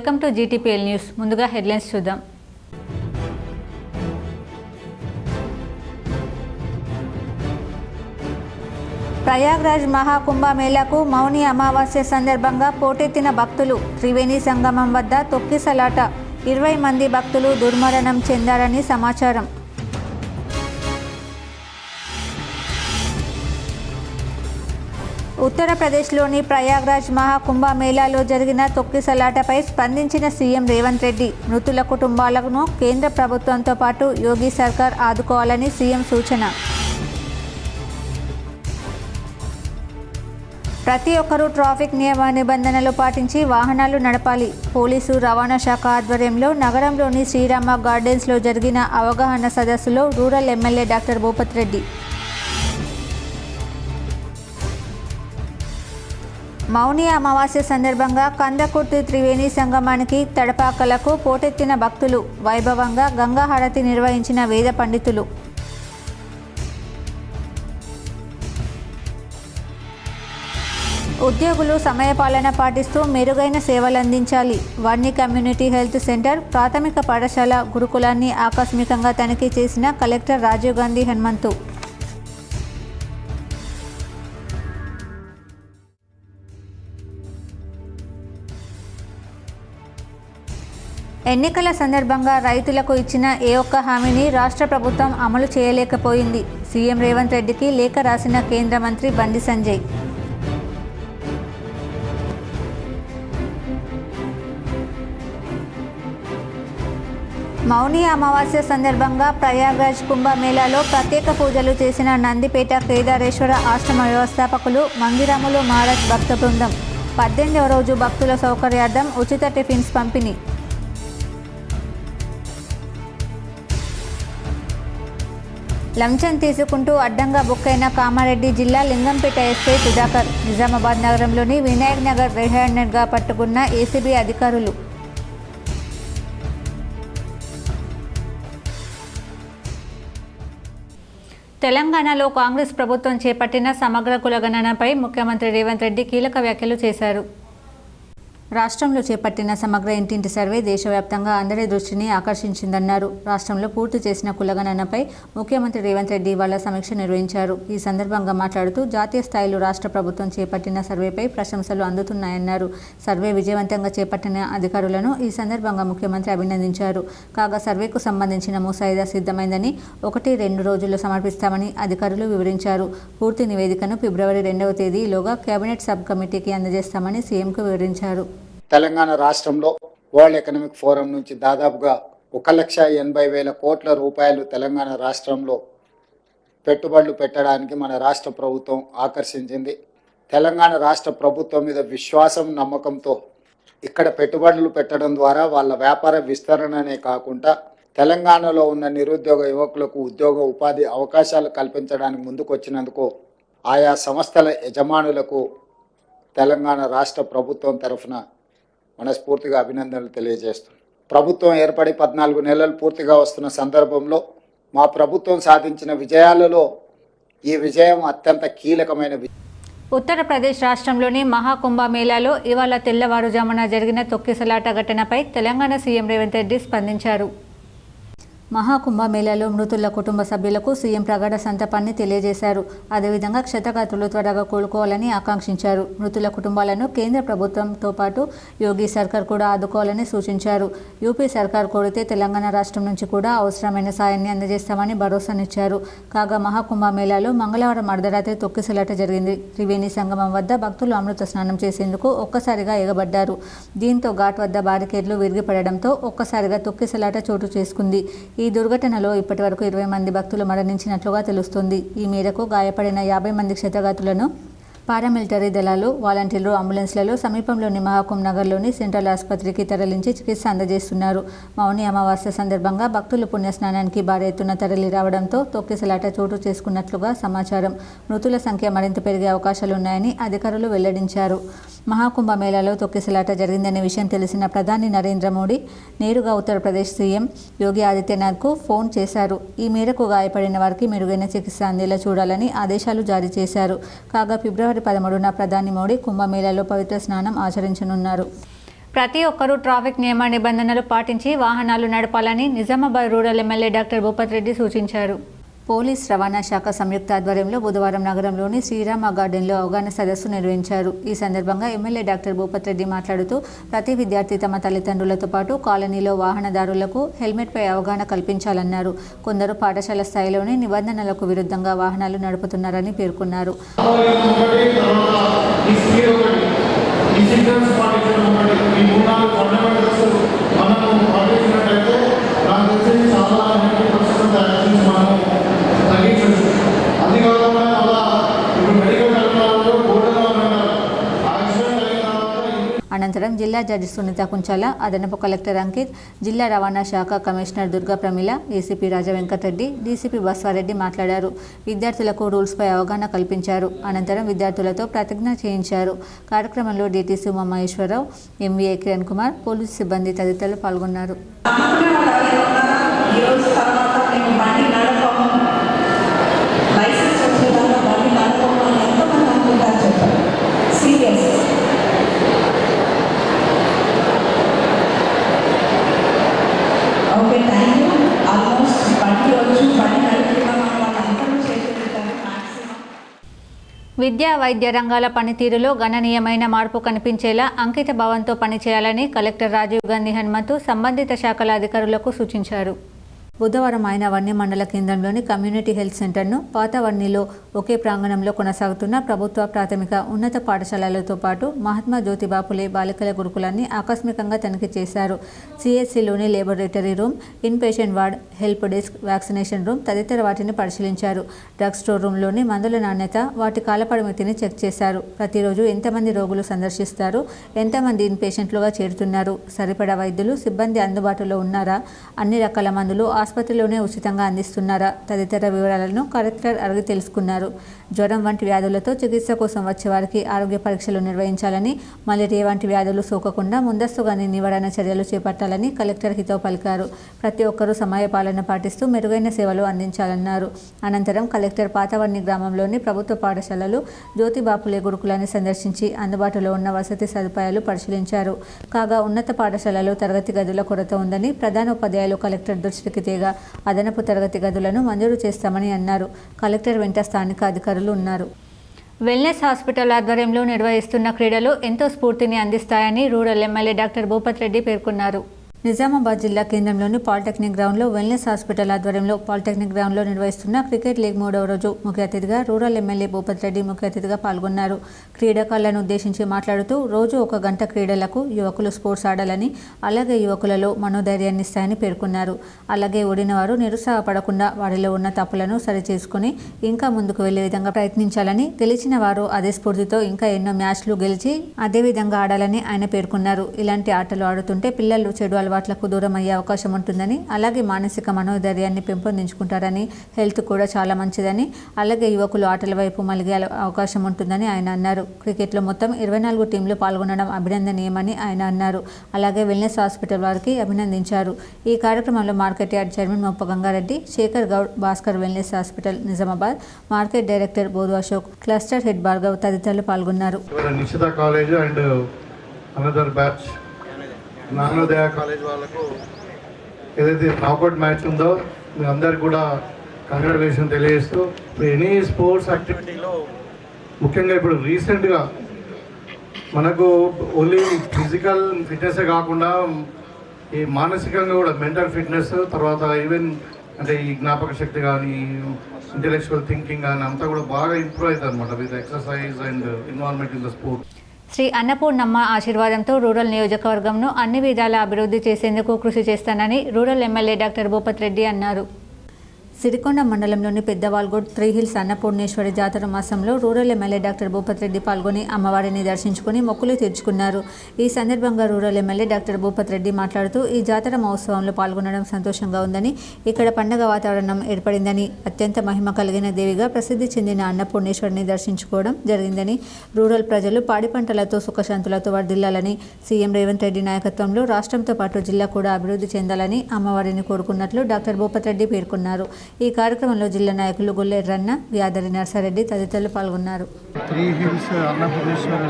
Welcome to GTPL news. ముందుగా headlines చూద్దాం. ప్రయాగ్రాజ్ మహాకుంభమేళాకు మౌని అమావాస్య సందర్భంగా పోటెత్తిన భక్తులు. త్రివేణి సంగమం వద్ద తొక్కిసలాట. 20 మంది భక్తులు దుర్మరణం చెందారని సమాచారం. ఉత్తరప్రదేశ్లోని ప్రయాగ్రాజ్ మహాకుంభమేళాలో జరిగిన తొక్కిసలాటపై స్పందించిన సీఎం రేవంత్ రెడ్డి. మృతుల కుటుంబాలను కేంద్ర ప్రభుత్వంతో పాటు యోగి సర్కార్ ఆదుకోవాలని సీఎం సూచన. ప్రతి ఒక్కరూ ట్రాఫిక్ నియమ నిబంధనలు పాటించి వాహనాలు నడపాలి. పోలీసు రవాణా శాఖ ఆధ్వర్యంలో నగరంలోని శ్రీరామ గార్డెన్స్లో జరిగిన అవగాహన సదస్సులో rural MLA doctor Bhupath Reddy. Mauni Amavasya సందర్భంగా కందకుర్తి త్రివేణి సంగమానికి తడపాకలకు పోటెత్తిన భక్తులు. వైభవంగా గంగా హారతి నిర్వహించిన వేద పండితులు. ఉద్యోగులు సమయపాలన పాటిస్తూ మెరుగైన సేవలందించాలి. వర్ణి కమ్యూనిటీ హెల్త్ సెంటర్ ప్రాథమిక పాఠశాల గురుకులాన్ని ఆకస్మికంగా తనిఖీ చేసిన కలెక్టర్ రాజీవ్ గాంధీ హనుమంతు. ఎన్నికల సందర్భంగా రైతులకు ఇచ్చిన ఏ ఒక్క హామీని రాష్ట్ర ప్రభుత్వం అమలు చేయలేకపోయింది. సీఎం రేవంత్ రెడ్డికి లేఖ రాసిన కేంద్ర మంత్రి బండి సంజయ్. మౌని అమావాస్య సందర్భంగా ప్రయాగ్రాజ్ కుంభమేళాలో ప్రత్యేక పూజలు చేసిన నందిపేట కేదారేశ్వర ఆశ్రమ వ్యవస్థాపకులు మంగిరాములు మహారాజ్ భక్త బృందం. 18వ రోజు భక్తుల సౌకర్యార్థం ఉచిత టిఫిన్స్ పంపిణీ. లంచం తీసుకుంటూ అడ్డంగా బుక్కైన కామారెడ్డి జిల్లా లింగంపేట ఎస్ఐ సుధాకర్. నిజామాబాద్ నగరంలోని వినాయక్ నగర్ రెడ్ హ్యాండెడ్గా పట్టుకున్న ఏసీబీ అధికారులు. తెలంగాణలో కాంగ్రెస్ ప్రభుత్వం చేపట్టిన సమగ్ర కులగణనపై ముఖ్యమంత్రి రేవంత్ రెడ్డి కీలక వ్యాఖ్యలు చేశారు. రాష్ట్రంలో చేపట్టిన సమగ్ర ఇంటింటి సర్వే దేశవ్యాప్తంగా అందరి దృష్టిని ఆకర్షించిందన్నారు. రాష్ట్రంలో పూర్తి చేసిన కులగణనపై ముఖ్యమంత్రి రేవంత్ రెడ్డి ఇవాళ సమీక్ష నిర్వహించారు. ఈ సందర్భంగా మాట్లాడుతూ జాతీయ స్థాయిలో రాష్ట్ర ప్రభుత్వం చేపట్టిన సర్వేపై ప్రశంసలు అందుతున్నాయన్నారు. సర్వే విజయవంతంగా చేపట్టిన అధికారులను ఈ సందర్భంగా ముఖ్యమంత్రి అభినందించారు. కాగా సర్వేకు సంబంధించిన ముసాయిదా సిద్ధమైందని 1-2 రోజుల్లో సమర్పిస్తామని అధికారులు వివరించారు. పూర్తి నివేదికను ఫిబ్రవరి 2వ తేదీలోగా కేబినెట్ సబ్ కమిటీకి అందజేస్తామని సీఎంకు వివరించారు. తెలంగాణ రాష్ట్రంలో వరల్డ్ ఎకనామిక్ ఫోరం నుంచి దాదాపుగా 1,80,000 కోట్ల రూపాయలు తెలంగాణ రాష్ట్రంలో పెట్టుబడులు పెట్టడానికి మన రాష్ట్ర ప్రభుత్వం ఆకర్షించింది. తెలంగాణ రాష్ట్ర ప్రభుత్వం మీద విశ్వాసం నమ్మకంతో ఇక్కడ పెట్టుబడులు పెట్టడం ద్వారా వాళ్ళ వ్యాపార విస్తరణనే కాకుండా తెలంగాణలో ఉన్న నిరుద్యోగ యువకులకు ఉద్యోగ ఉపాధి అవకాశాలు కల్పించడానికి ముందుకు వచ్చినందుకు ఆయా సంస్థల యజమానులకు తెలంగాణ రాష్ట్ర ప్రభుత్వం తరఫున మనస్ఫూర్తిగా అభినందనలు తెలియజేస్తున్నాం. ప్రభుత్వం ఏర్పడి 14 నెలలు పూర్తిగా వస్తున్న సందర్భంలో మా ప్రభుత్వం సాధించిన విజయాలలో ఈ విజయం అత్యంత కీలకమైన. ఉత్తరప్రదేశ్ రాష్ట్రంలోని మహాకుంభమేళాలో ఇవాళ తెల్లవారుజామున జరిగిన తొక్కిసలాట ఘటనపై తెలంగాణ సీఎం రేవంత్ రెడ్డి స్పందించారు. మహాకుంభమేళాలో మృతుల కుటుంబ సభ్యులకు సీఎం ప్రగాఢ సంతాపాన్ని తెలియజేశారు. అదేవిధంగా క్షతగాత్రులు త్వరగా కోలుకోవాలని ఆకాంక్షించారు. మృతుల కుటుంబాలను కేంద్ర ప్రభుత్వంతో పాటు యోగి సర్కార్ కూడా ఆదుకోవాలని సూచించారు. యూపీ సర్కార్ కోరితే తెలంగాణ రాష్ట్రం నుంచి కూడా అవసరమైన సాయాన్ని అందజేస్తామని భరోసానిచ్చారు. కాగా మహాకుంభమేళాలో మంగళవారం అర్ధరాత్రి తొక్కిసలాట జరిగింది. త్రివేణి సంగమం వద్ద భక్తులు అమృత స్నానం చేసేందుకు ఒక్కసారిగా ఎగబడ్డారు. దీంతో ఘాట్ వద్ద బారికేడ్లు విరిగిపడడంతో ఒక్కసారిగా తొక్కిసలాట చోటు చేసుకుంది. ఈ దుర్ఘటనలో ఇప్పటివరకు 20 మంది భక్తులు మరణించినట్లుగా తెలుస్తోంది. ఈ మేరకు గాయపడిన 50 మంది క్షతగాత్రులను పారామిలిటరీ దళాలు, వాలంటీర్లు అంబులెన్స్లలో సమీపంలోని మహబూబ్ నగర్లోని సెంట్రల్ ఆసుపత్రికి తరలించి చికిత్స అందజేస్తున్నారు. మౌని అమావాస్య సందర్భంగా భక్తులు పుణ్యస్నానానికి భారీ ఎత్తున తరలి రావడంతో తొక్కిసలాట చోటు చేసుకున్నట్లుగా సమాచారం. మృతుల సంఖ్య మరింత పెరిగే అవకాశాలున్నాయని అధికారులు వెల్లడించారు. మహాకుంభమేళాలో తొక్కిసలాట జరిగిందనే విషయం తెలిసిన ప్రధాని నరేంద్ర మోడీ నేరుగా ఉత్తరప్రదేశ్ సీఎం యోగి ఆదిత్యనాథ్కు ఫోన్ చేశారు. ఈ మేరకు గాయపడిన వారికి మెరుగైన చికిత్స అందేలా చూడాలని ఆదేశాలు జారీ చేశారు. కాగా ఫిబ్రవరి 13న ప్రధాని మోడీ కుంభమేళాలో పవిత్ర స్నానం ఆచరించనున్నారు. ప్రతి ఒక్కరూ ట్రాఫిక్ నియమ నిబంధనలు పాటించి వాహనాలు నడపాలని Nizamabad rural MLA doctor Bhupath Reddy సూచించారు. పోలీస్ రవాణా శాఖ సంయుక్త ఆధ్వర్యంలో బుధవారం నగరంలోని శ్రీరామ గార్డెన్లో అవగాహన సదస్సు నిర్వహించారు. ఈ సందర్భంగా ఎమ్మెల్యే డాక్టర్ భూపత్ రెడ్డి మాట్లాడుతూ ప్రతి విద్యార్థి తమ తల్లిదండ్రులతో పాటు కాలనీలో వాహనదారులకు హెల్మెట్పై అవగాహన కల్పించాలన్నారు. కొందరు పాఠశాల స్థాయిలోనే నిబంధనలకు విరుద్ధంగా వాహనాలు నడుపుతున్నారని పేర్కొన్నారు. అనంతరం జిల్లా జడ్జి సునీత కుంచాల, అదనపు కలెక్టర్ అంకిత్, జిల్లా రవాణా శాఖ కమిషనర్ దుర్గా ప్రమీల, ఏసీపీ రాజా వెంకటరెడ్డి, డీసీపీ బస్వారెడ్డి మాట్లాడారు. విద్యార్థులకు రూల్స్పై అవగాహన కల్పించారు. అనంతరం విద్యార్థులతో ప్రతిజ్ఞ చేయించారు. కార్యక్రమంలో DTC Umamaheswararao, MVA Kiran Kumar, police సిబ్బంది తదితరులు పాల్గొన్నారు. విద్యా వైద్య రంగాల పనితీరులో గణనీయమైన మార్పు కనిపించేలా అంకిత భావంతో పనిచేయాలని కలెక్టర్ రాజీవ్ గాంధీ హనుమంతు సంబంధిత శాఖల అధికారులకు సూచించారు. బుధవారం ఆయన వన్య మండల కేంద్రంలోని కమ్యూనిటీ హెల్త్ సెంటర్ను పాత వన్నిలో ఒకే ప్రాంగణంలో కొనసాగుతున్న ప్రభుత్వ ప్రాథమిక ఉన్నత పాఠశాలలతో పాటు మహాత్మా జ్యోతిబా ఫులే బాలికల గురుకులాన్ని ఆకస్మికంగా తనిఖీ చేశారు. సిఎస్సిలోని laboratory room, inpatient ward, help desk, vaccination room తదితర వాటిని పరిశీలించారు. డ్రగ్ స్టోర్ రూమ్లోని మందుల నాణ్యత, వాటి కాలపరిమితిని చెక్ చేశారు. ప్రతిరోజు ఎంతమంది రోగులు సందర్శిస్తారు, ఎంతమంది ఇన్ పేషెంట్లుగా చేరుతున్నారు, సరిపడా వైద్యులు సిబ్బంది అందుబాటులో ఉన్నారా, అన్ని రకాల మందులు ఆసుపత్రిలోనే ఉచితంగా అందిస్తున్నారా తదితర వివరాలను కలెక్టర్ అడిగి తెలుసుకున్నారు. జ్వరం వంటి వ్యాధులతో చికిత్స కోసం వచ్చే వారికి ఆరోగ్య పరీక్షలు నిర్వహించాలని, మలేరియా వంటి వ్యాధులు సోకకుండా ముందస్తుగానే నివారణ చర్యలు చేపట్టాలని కలెక్టర్ హితవు పలికారు. ప్రతి ఒక్కరూ సమయపాలన పాటిస్తూ మెరుగైన సేవలు అందించాలన్నారు. అనంతరం కలెక్టర్ పాతవన్ని గ్రామంలోని ప్రభుత్వ పాఠశాలలు, జ్యోతిబా ఫులే గురుకులాన్ని సందర్శించి అందుబాటులో ఉన్న వసతి సదుపాయాలు పరిశీలించారు. కాగా ఉన్నత పాఠశాలలో తరగతి గదుల కొరత ఉందని ప్రధానోపాధ్యాయులు కలెక్టర్ దృష్టికి తేగా అదనపు తరగతి గదులను మంజూరు చేస్తామని అన్నారు. కలెక్టర్ వెంట స్థానిక అధికారులు ఉన్నారు. వెల్నెస్ హాస్పిటల్ ఆధ్వర్యంలో నిర్వహిస్తున్న క్రీడలు ఎంతో స్ఫూర్తిని అందిస్తాయని rural MLA doctor Bhupath Reddy పేర్కొన్నారు. నిజామాబాద్ జిల్లా కేంద్రంలోని పాలిటెక్నిక్ గ్రౌండ్లో వెల్నెస్ హాస్పిటల్ ఆధ్వర్యంలో పాలిటెక్నిక్ గ్రౌండ్లో నిర్వహిస్తున్న క్రికెట్ లీగ్ 3వ రోజు ముఖ్య అతిథిగా రూరల్ ఎమ్మెల్యే భూపత్ రెడ్డి ముఖ్య అతిథిగా పాల్గొన్నారు. క్రీడాకారులను ఉద్దేశించి మాట్లాడుతూ రోజు 1 గంట క్రీడలకు యువకులు స్పోర్ట్స్ ఆడాలని, అలాగే యువకులలో మనోధైర్యాన్ని ఇస్తాయని పేర్కొన్నారు. అలాగే ఓడిన వారు నిరుత్సాహపడకుండా వారిలో ఉన్న తప్పులను సరిచేసుకుని ఇంకా ముందుకు వెళ్లే విధంగా ప్రయత్నించాలని, గెలిచిన వారు అదే స్ఫూర్తితో ఇంకా ఎన్నో మ్యాచ్లు గెలిచి అదే విధంగా ఆడాలని ఆయన పేర్కొన్నారు. ఇలాంటి ఆటలు ఆడుతుంటే పిల్లలు చెడు అలవాట్లకు దూరం అయ్యే అవకాశం ఉంటుందని, అలాగే మానసిక మనోధైర్యాన్ని పెంపొందించుకుంటారని, హెల్త్ కూడా చాలా మంచిదని, అలాగే యువకులు ఆటల వైపు మలిగే అవకాశం ఉంటుందని ఆయన అన్నారు. క్రికెట్లో మొత్తం 24 టీంలు పాల్గొనడం అభినందనీయమని ఆయన అన్నారు. అలాగే వెల్నెస్ హాస్పిటల్ వారికి అభినందించారు. ఈ కార్యక్రమంలో market yard chairman Moppa Gangareddy, Shekhar Goud, Bhaskar wellness hospital Nizamabad market director Bodhu Ashok, cluster head Bhargav తదితరులు పాల్గొన్నారు. జ్ఞానోదయ కాలేజ్ వాళ్ళకు ఏదైతే నాకౌట్ మ్యాచ్ ఉందో మీ అందరికి కూడా కంగ్రాచులేషన్ తెలియజేస్తూ, ఎనీ స్పోర్ట్స్ యాక్టివిటీలో ముఖ్యంగా ఇప్పుడు రీసెంట్గా మనకు ఓన్లీ ఫిజికల్ ఫిట్నెస్సే కాకుండా ఈ మానసికంగా కూడా మెంటల్ ఫిట్నెస్, తర్వాత ఈవెన్ అంటే ఈ జ్ఞాపక శక్తి కానీ, ఇంటెలెక్చువల్ థింకింగ్ కానీ అంతా కూడా బాగా ఇంప్రూవ్ అవుతుంది అనమాట with exercise and involvement in the sport. Shri Annapurnamma ఆశీర్వాదంతో రూరల్ నియోజకవర్గంను అన్ని విధాలా అభివృద్ధి చేసేందుకు కృషి చేస్తానని rural MLA doctor Bhupath Reddy అన్నారు. సిరికొండ మండలంలోని పెద్దవాల్గోడ్ 3 హిల్స్ అన్నపూర్ణేశ్వరి జాతర మాసంలో rural MLA doctor Bhupath Reddy పాల్గొని అమ్మవారిని దర్శించుకుని మొక్కులు తీర్చుకున్నారు. ఈ సందర్భంగా rural MLA doctor Bhupath Reddy మాట్లాడుతూ ఈ జాతర మహోత్సవంలో పాల్గొనడం సంతోషంగా ఉందని, ఇక్కడ పండగ వాతావరణం ఏర్పడిందని, అత్యంత మహిమ కలిగిన దేవిగా ప్రసిద్ధి చెందిన అన్నపూర్ణేశ్వరిని దర్శించుకోవడం జరిగిందని, రూరల్ ప్రజలు పాడి పంటలతో సుఖశాంతులతో వర్ధిల్లాలని, సీఎం రేవంత్ రెడ్డి నాయకత్వంలో రాష్ట్రంతో పాటు జిల్లా కూడా అభివృద్ధి చెందాలని అమ్మవారిని కోరుకున్నట్లు డాక్టర్ భూపత్ రెడ్డి పేర్కొన్నారు. ఈ కార్యక్రమంలో జిల్లా నాయకులు గొల్లెర్రన్న, వ్యాధరి నర్సారెడ్డి తదితరులు పాల్గొన్నారు. త్రీ హిల్స్ అన్నపూర్ణేశ్వర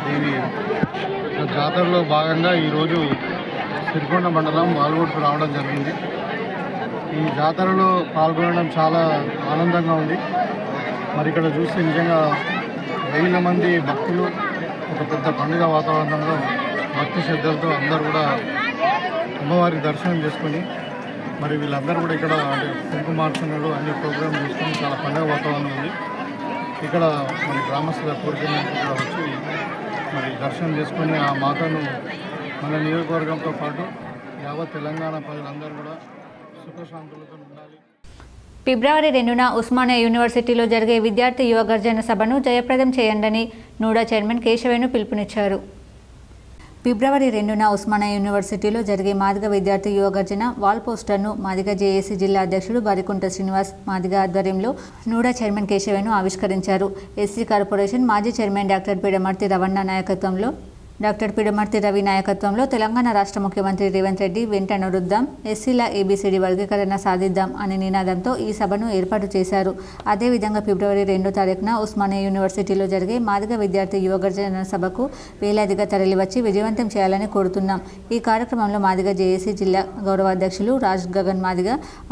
దేవి జాతరలో భాగంగా ఈరోజు సిరికొండ మండలం వాల్గొట్టుకు రావడం జరిగింది. ఈ జాతరలో పాల్గొనడం చాలా ఆనందంగా ఉంది. మరి ఇక్కడ చూస్తే నిజంగా వేల మంది భక్తులు ఒక పెద్ద పండుగ వాతావరణంలో భక్తి శ్రద్ధలతో అందరూ కూడా అమ్మవారి దర్శనం చేసుకొని మరి వీళ్ళందరూ కూడా ఇక్కడ అంటే కుంకుమార్చనలు అన్ని ప్రోగ్రాం చేసుకొని చాలా పండుగ వాతావరణం ఉంది. ఇక్కడ మన గ్రామస్తుల కోరికలు ఇక్కడ వచ్చి మరి దర్శనం చేసుకొని ఆ మాతను మన నియోజకవర్గంతో పాటు యావత్ తెలంగాణ ప్రజలందరూ కూడా సుఖశాంతులతో ఉండాలి. ఫిబ్రవరి 2న ఉస్మానియా యూనివర్సిటీలో జరిగే విద్యార్థి యువ గర్జన సభను జయప్రదం చేయండని నూడా చైర్మన్ కేశవేణు పిలుపునిచ్చారు. ఫిబ్రవరి 2న ఉస్మానియా యూనివర్సిటీలో జరిగే మాదిగ విద్యార్థి యువ గర్జన వాల్ పోస్టర్ను మాదిగ జేఏసీ జిల్లా అధ్యక్షుడు బరికుంట శ్రీనివాస్ మాదిగ ఆధ్వర్యంలో నూడా చైర్మన్ కేశవేణు ఆవిష్కరించారు. ఎస్సీ కార్పొరేషన్ మాజీ చైర్మన్ డాక్టర్ పిడమర్తి రవి నాయకత్వంలో తెలంగాణ రాష్ట్ర ముఖ్యమంత్రి రేవంత్ రెడ్డి వెంట నడుద్దాం, ఎస్సీల ఏబీసీడీ వర్గీకరణ సాధిద్దాం అనే నినాదంతో ఈ సభను ఏర్పాటు చేశారు. అదేవిధంగా ఫిబ్రవరి 2వ తారీఖున ఉస్మానియా యూనివర్సిటీలో జరిగే మాదిగ విద్యార్థి యువ గర్జన సభకు వేలాదిగా తరలివచ్చి విజయవంతం చేయాలని కోరుతున్నాం. ఈ కార్యక్రమంలో మాదిగ జేఏసీ జిల్లా గౌరవ అధ్యక్షులు రాజ్ గగన్ మాదిగ,